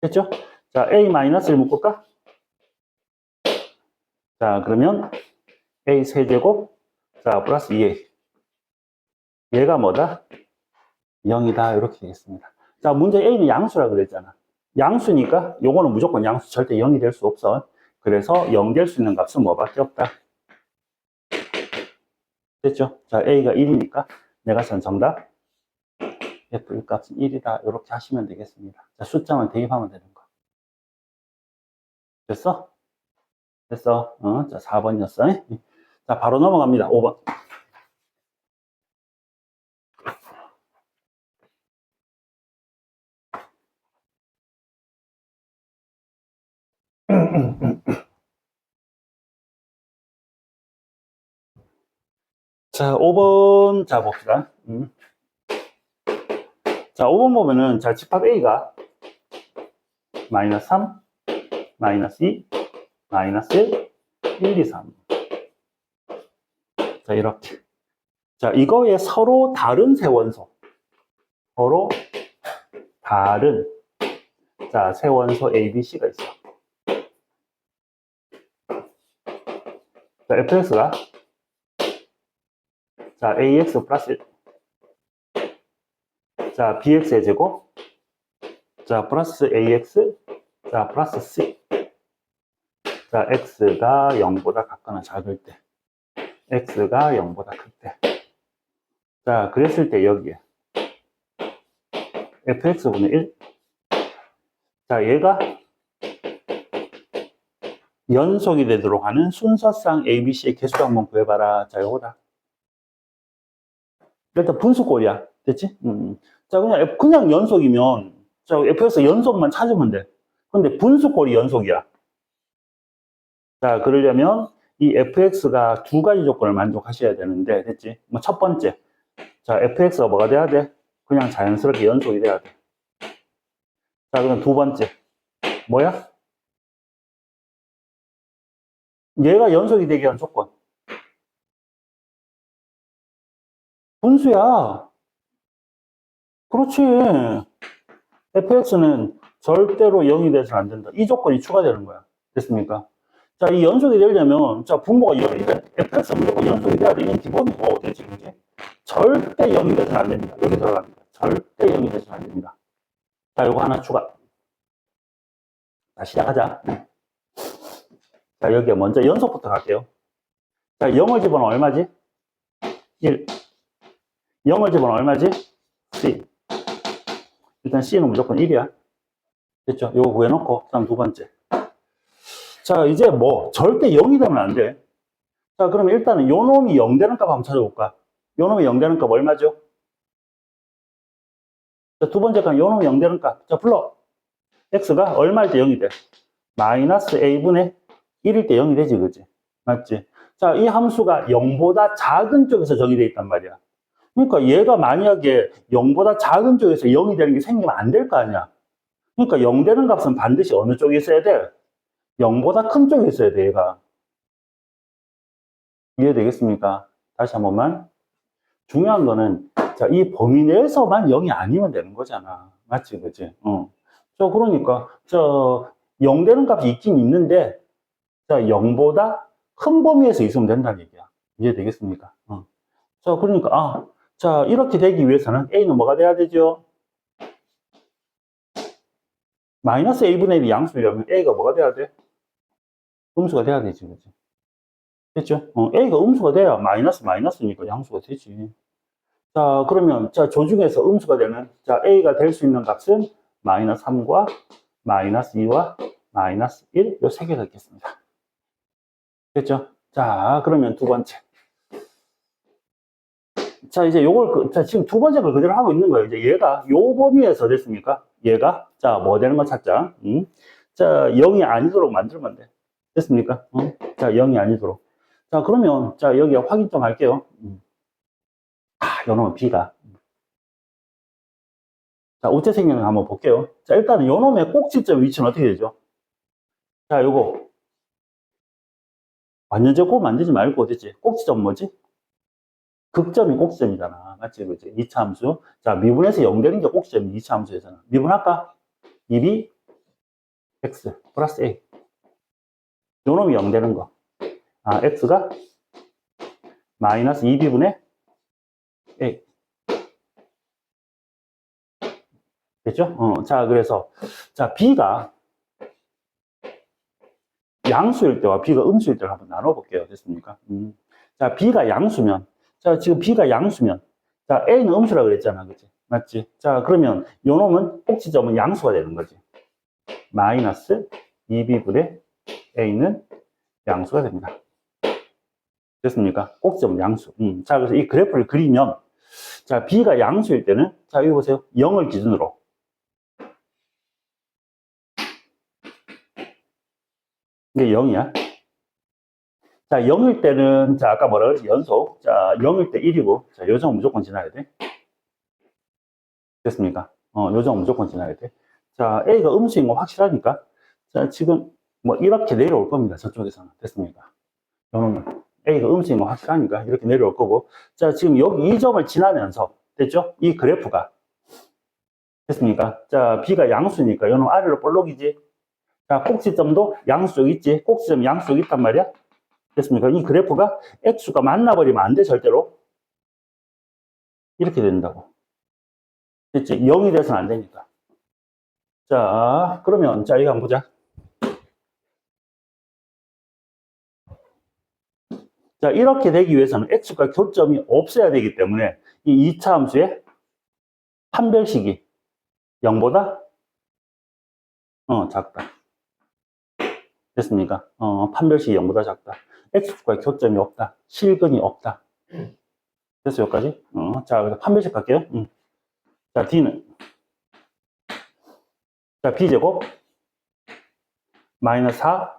됐죠? 자, A 마이너스 1 묶을까? 자, 그러면 A 세제곱, 자, 플러스 2A. 얘가 뭐다? 0이다. 이렇게 되겠습니다. 자, 문제 A는 양수라 그랬잖아. 양수니까 요거는 무조건 양수, 절대 0이 될 수 없어. 그래서 0 될 수 있는 값은 뭐밖에 없다. 됐죠? 자, A가 1이니까 내가 선 정답 F1 값은 1이다. 이렇게 하시면 되겠습니다. 자, 숫자만 대입하면 되는 거. 됐어? 됐어? 자, 4번이었어. 자, 바로 넘어갑니다. 5번. 자, 5번, 자, 봅시다. 자, 5번 보면은, 자, 집합 A가 마이너스 3, 마이너스 2, 마이너스 1, 1, 2, 3. 자, 이렇게. 자, 이거에 서로 다른 세원소. 서로 다른, 자, 세원소 A, B, C가 있어. 자, fx가, 자, ax 플러스 1. 자, bx의 제곱. 자, 플러스 ax. 자, 플러스 c. 자, x가 0보다 같거나 작을 때. x가 0보다 클 때. 자, 그랬을 때 여기에 fx분의 1. 자, 얘가 연속이 되도록 하는 순서상 ABC의 개수 한번 구해봐라. 자, 요거다. 일단 분수꼴이야. 됐지? 자, 그냥 연속이면, 자, fx 연속만 찾으면 돼. 근데 분수꼴이 연속이야. 자, 그러려면 이 fx가 두 가지 조건을 만족하셔야 되는데, 됐지? 뭐, 첫 번째. 자, fx가 뭐가 돼야 돼? 그냥 자연스럽게 연속이 돼야 돼. 자, 그럼 두 번째. 뭐야? 얘가 연속이 되기 위한 조건. 분수야. 그렇지. fx는 절대로 0이 돼서는 안 된다. 이 조건이 추가되는 거야. 됐습니까? 자, 이 연속이 되려면, 자, 분모가 0이 돼. fx는 무조건 연속이 돼야 돼. 이건 기본이고, 됐지, 그지? 절대 0이 돼서는 안 됩니다. 여기 들어갑니다. 절대 0이 돼서는 안 됩니다. 자, 요거 하나 추가. 자, 시작하자. 자, 여기에 먼저 연속부터 갈게요. 자, 0을 집어넣으면 얼마지? 1. 0을 집어넣으면 얼마지? C. 일단 C는 무조건 1이야. 됐죠? 요거 구해놓고, 다음 두 번째. 자, 이제 뭐, 절대 0이 되면 안 돼. 자, 그러면 일단은 요 놈이 0 되는 값 한번 찾아볼까? 요 놈이 0 되는 값 얼마죠? 자, 두 번째 값, 요 놈이 0 되는 값. 자, 불러. x가 얼마일 때 0이 돼? 마이너스 a분의 1일 때 0이 되지, 그지? 맞지? 자, 이 함수가 0보다 작은 쪽에서 정의되어 있단 말이야. 그러니까 얘가 만약에 0보다 작은 쪽에서 0이 되는 게 생기면 안 될 거 아니야. 그러니까 0 되는 값은 반드시 어느 쪽에 있어야 돼? 0보다 큰 쪽에 있어야 돼, 얘가. 이해되겠습니까? 다시 한 번만. 중요한 거는, 자, 이 범위 내에서만 0이 아니면 되는 거잖아. 맞지, 그지? 그러니까, 0 되는 값이 있긴 있는데, 자, 0보다 큰 범위에서 있으면 된다는 얘기야. 이해되겠습니까? 그러니까, 자, 이렇게 되기 위해서는 A는 뭐가 돼야 되죠? 마이너스 A분의 1이 양수려면 A가 뭐가 돼야 돼? 음수가 돼야 되지, 그지? 됐죠? A가 음수가 돼야 마이너스니까 양수가 되지. 자, 그러면, 자, 조중에서 음수가 되는, 자, A가 될 수 있는 값은 마이너스 3과 마이너스 2와 마이너스 1, 요 세 개가 있겠습니다. 됐죠? 자, 그러면 두 번째. 자, 이제 요걸, 자, 지금 두 번째 걸 그대로 하고 있는 거예요. 이제 얘가 요 범위에서 됐습니까? 얘가, 자, 뭐 되는 거 찾자. 자, 0이 아니도록 만들면 돼. 됐습니까? 자, 0이 아니도록. 자, 그러면, 자, 여기 확인 좀 할게요. 요놈은 B가. 자, 어째 생겼는지 한번 볼게요. 자, 일단은 요놈의 꼭지점 위치는 어떻게 되죠? 자, 요거. 완전 제곱 만들지 말고, 됐지? 꼭지점 뭐지? 극점이 꼭지점이잖아. 맞지? 그지? 2차 함수. 자, 미분에서 0 되는 게 꼭지점이 2차 함수잖아. 미분할까? 2b x 플러스 a. 요놈이 0 되는 거. x가 마이너스 2b분의 a. 됐죠? 자, 그래서, 자, b가 양수일 때와 b가 음수일 때를 한번 나눠볼게요. 됐습니까? 자, b가 양수면, 자, 지금 b가 양수면, 자, a는 음수라 그랬잖아. 그치? 맞지? 자, 그러면 요 놈은 꼭지점은 양수가 되는 거지. 마이너스 2b분의 a는 양수가 됩니다. 됐습니까? 꼭지점은 양수. 자, 그래서 이 그래프를 그리면, 자, b가 양수일 때는, 자, 여기 보세요. 0을 기준으로. 이게 0이야. 자, 0일 때는, 자, 아까 뭐라 그랬지? 연속. 자, 0일 때 1이고, 자, 요점은 무조건 지나야 돼. 됐습니까? 요점은 무조건 지나야 돼. 자, A가 음수인 거 확실하니까. 자, 지금 뭐 이렇게 내려올 겁니다. 저쪽에서는. 됐습니까? 요놈은 A가 음수인 거 확실하니까 이렇게 내려올 거고. 자, 지금 여기 이 점을 지나면서, 됐죠? 이 그래프가. 됐습니까? 자, B가 양수니까 요놈 아래로 볼록이지. 자, 꼭지점도 양수 쪽 있지. 꼭지점 양수 쪽 있단 말이야. 됐습니까? 이 그래프가 X가 만나버리면 안 돼, 절대로. 이렇게 된다고. 됐지? 0이 돼서는 안 되니까. 자, 그러면, 자, 이거 한번 보자. 자, 이렇게 되기 위해서는 X과 교점이 없어야 되기 때문에 이 2차 함수의 판별식이 0보다 작다. 됐습니까? 판별식이 0보다 작다. X과 교점이 없다. 실근이 없다. 됐어, 여기까지? 자, 그래서 판별식 갈게요. 자, D는, 자, B제곱, 마이너스 4.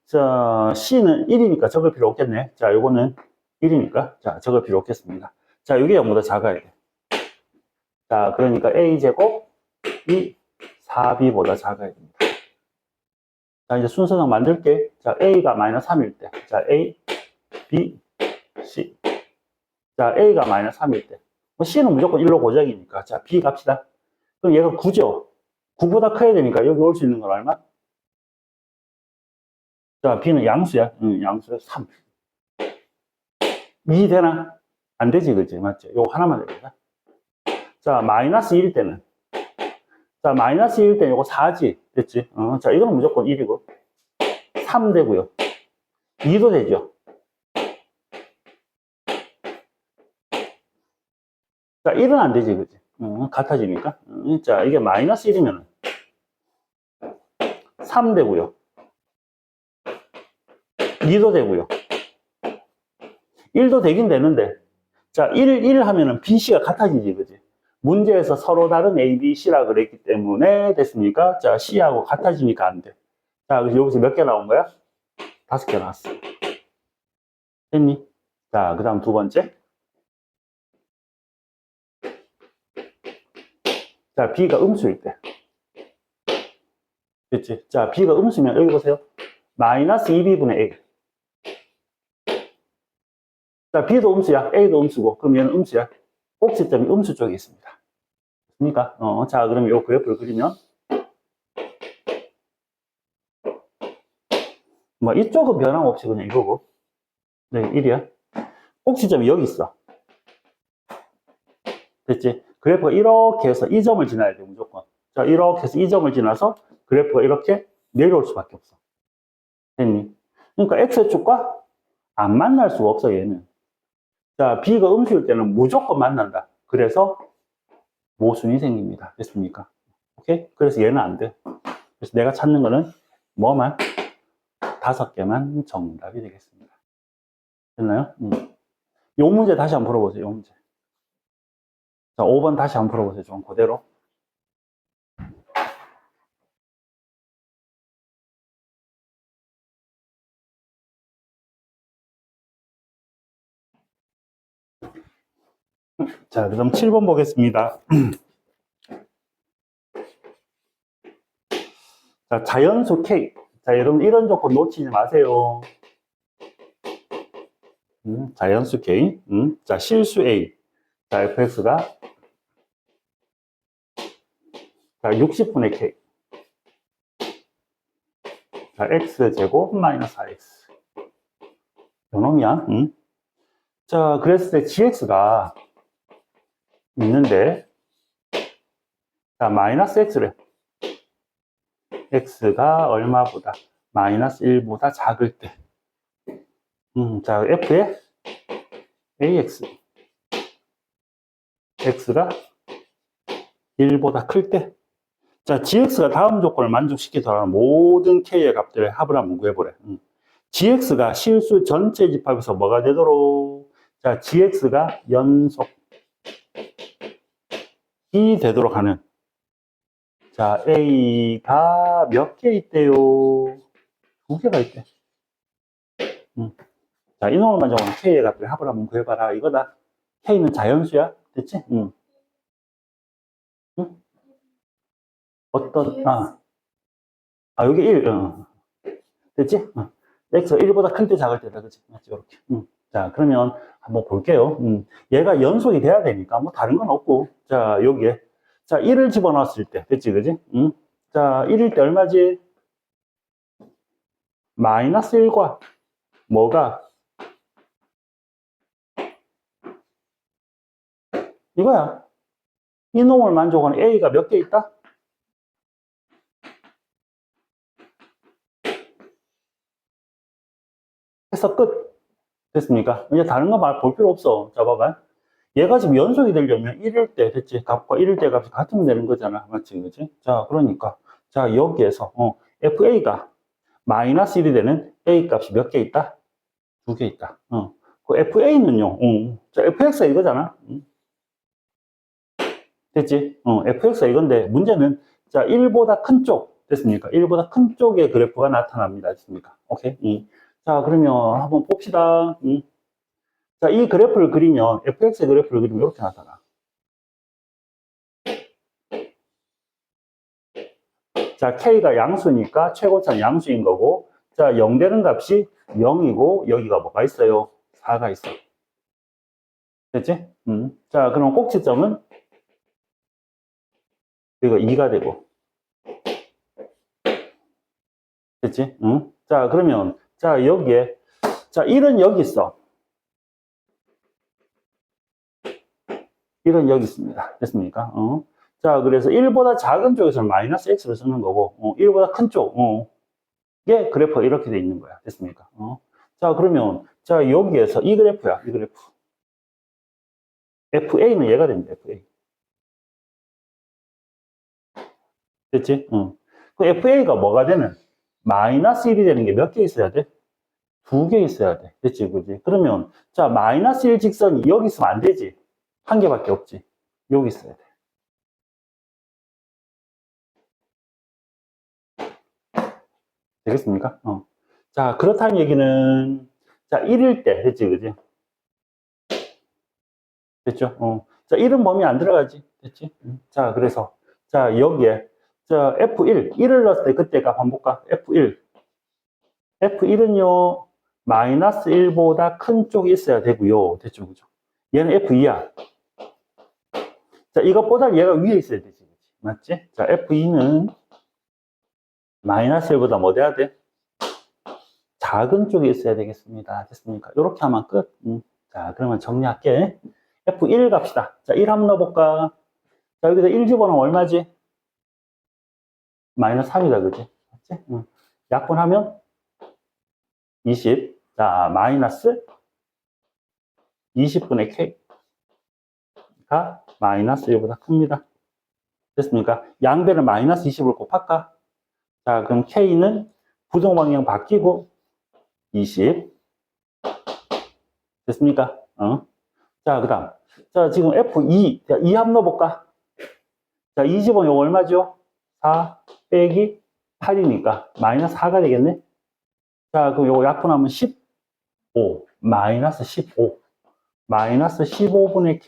자, C는 1이니까 적을 필요 없겠네. 자, 요거는 1이니까. 자, 적을 필요 없겠습니다. 자, 이게 0보다 작아야 돼. 자, 그러니까 A제곱이 4B보다 작아야 됩니다. 자, 이제 순서상 만들게. 자, A가 마이너스 3일 때. 자, A, B, C. 자, A가 마이너스 3일 때. C는 무조건 1로 고정이니까. 자, B 갑시다. 그럼 얘가 9죠? 9보다 커야 되니까 여기 올 수 있는 건 얼마? 자, B는 양수야. 양수야. 3. 2 되나? 안 되지, 그치? 맞죠? 요거 하나만 됩니다. 자, 마이너스 1일 때는. 자, 마이너스 1일 때는 요거 4지. 됐지? 자, 이거는 무조건 1이고. 3 되고요. 2도 되죠. 자, 1은 안 되지, 그치? 같아지니까. 자, 이게 마이너스 1이면 3 되고요. 2도 되고요. 1도 되긴 되는데, 자, 1 하면은 B, C가 같아지지, 그지? 문제에서 서로 다른 A, B, C라 그랬기 때문에 됐습니까? 자, C하고 같아지니까 안 돼. 자, 그래서 여기서 몇 개 나온 거야? 5개 나왔어. 됐니? 자, 그 다음 두 번째. 자, B가 음수일 때. 됐지? 자, B가 음수면 여기 보세요. 마이너스 2B분의 A. 자, B도 음수야. A도 음수고. 그럼 얘는 음수야. 꼭지점이 음수 쪽에 있습니다. 됐습니까? 자, 그럼 요 그래프를 그리면 뭐 이쪽은 변함없이 그냥 이거고. 네, 1이야. 꼭지점이 여기 있어. 됐지? 그래프가 이렇게 해서 이 점을 지나야 돼, 무조건. 자, 이렇게 해서 이 점을 지나서 그래프가 이렇게 내려올 수밖에 없어. 됐니? 그러니까 X축과 안 만날 수가 없어, 얘는. 자, B가 음수일 때는 무조건 만난다. 그래서 모순이 생깁니다. 됐습니까? 오케이? 그래서 얘는 안 돼. 그래서 내가 찾는 거는 뭐만? 5개만 정답이 되겠습니다. 됐나요? 요 문제 다시 한번 풀어보세요, 요 문제. 자, 5번 다시 한번 풀어보세요, 좀 그대로. 자, 그럼 7번 보겠습니다. 자, 자연수 K. 자, 여러분 이런 조건 놓치지 마세요. 자연수 K. 자, 실수 A. 자, fx가 자, 60분의 K. 자, x제곱 마이너스 4x. 요놈이야. 자, 그랬을 때 gx가 있는데, 자, 마이너스 x래. x가 얼마보다? 마이너스 1보다 작을 때. 자, f의 ax. x가 1보다 클 때. 자, gx가 다음 조건을 만족시키더라는 모든 k의 값들의 합을 한번 구해보래. gx가 실수 전체 집합에서 뭐가 되도록? 자, gx가 연속이 되도록 하는. 자, a가 몇 개 있대요? 2개가 있대. 자, 이놈을 만족하는 k의 값들의 합을 한번 구해봐라. 이거다. k는 자연수야. 됐지? 응? 어떤, 여기 1. 됐지? x가 1보다 클 때 작을 때다. 그치? 맞지? 이렇게. 자, 그러면 한번 볼게요. 얘가 연속이 돼야 되니까 뭐 다른 건 없고. 자, 여기에. 자, 1을 집어넣었을 때. 됐지? 그지? 자, 1일 때 얼마지? 마이너스 1과 뭐가? 이거야. 이놈을 만족하는 a가 몇 개 있다? 해서 끝. 됐습니까? 이제 다른 거 말 볼 필요 없어. 자, 봐봐. 얘가 지금 연속이 되려면 1일 때, 됐지? 값과 1일 때 값이 같으면 되는 거잖아. 맞지? 그지? 자, 그러니까. 자, 여기에서, FA가 마이너스 1이 되는 A 값이 몇 개 있다? 2개 있다. 그 FA는요, 자, FX가 이거잖아. 됐지? FX가 이건데, 문제는, 자, 1보다 큰 쪽, 됐습니까? 1보다 큰 쪽의 그래프가 나타납니다. 됐습니까? 오케이? 자, 그러면 한번 봅시다. 자, 이 그래프를 그리면, FX의 그래프를 그리면 이렇게 나타나. 자, K가 양수니까 최고차는 양수인 거고, 자, 0 되는 값이 0이고, 여기가 뭐가 있어요? 4가 있어. 됐지? 자, 그럼 꼭지점은 이거 2가 되고. 됐지? 자, 그러면, 자, 여기에, 자, 1은 여기 있어. 1은 여기 있습니다. 됐습니까? 자, 그래서 1보다 작은 쪽에서는 마이너스 x를 쓰는 거고, 1보다 큰 쪽, 에 그래프가 이렇게 돼 있는 거야. 됐습니까? 자, 그러면, 자, 여기에서 이 그래프야, 이 그래프. FA는 얘가 됩니다, FA. 됐지? 그 FA가 뭐가 되는? 마이너스 1이 되는 게 몇 개 있어야 돼? 두 개 있어야 돼. 됐지, 그지? 그러면, 자, 마이너스 1 직선이 여기 있으면 안 되지. 한 개밖에 없지. 여기 있어야 돼. 되겠습니까? 자, 그렇다는 얘기는, 자, 1일 때, 됐지, 그지? 됐죠? 자, 1은 범위 안 들어가지. 됐지? 자, 그래서, 자, 여기에, 자, F1을 넣었을 때 그때 값 한번 볼까? F1. F1은요, 마이너스 1보다 큰 쪽이 있어야 되고요. 됐죠, 그죠? 얘는 F2야. 자, 이것보다 얘가 위에 있어야 되지. 맞지? 자, F2는 마이너스 1보다 뭐 돼야 돼? 작은 쪽에 있어야 되겠습니다. 됐습니까? 이렇게 하면 끝. 자, 그러면 정리할게. F1 갑시다. 자, 1 한번 넣어볼까? 자, 여기서 1 집어넣으면 얼마지? 마이너스 3이다, 그지? 맞지? 약분하면 20. 자, 마이너스 20분의 K가 마이너스 1보다 큽니다. 됐습니까? 양배를 마이너스 20을 곱할까? 자, 그럼 K는 부정방향 바뀌고 20. 됐습니까? 자, 그 다음. 자, 지금 F2. 자, 2 한번 넣어볼까? 자, 2 집어넣으면 얼마죠? 4 빼기 8이니까 마이너스 4가 되겠네? 자, 그럼 요거 약분하면 15. 마이너스 15. 마이너스 15분의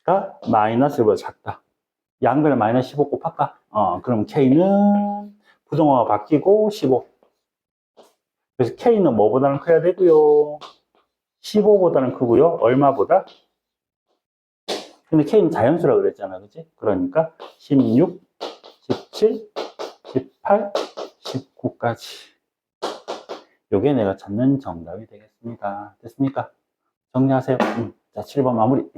K가 마이너스 1보다 작다. 양변을 마이너스 15 곱할까? 그럼 K는 부정화가 바뀌고 15. 그래서 K는 뭐보다는 커야 되고요. 15보다는 크고요. 얼마보다? 근데 K는 자연수라고 그랬잖아. 그치? 그러니까 16, 17, 18, 19까지. 요게 내가 찾는 정답이 되겠습니다. 됐습니까? 정리하세요. 자, 7번 마무리.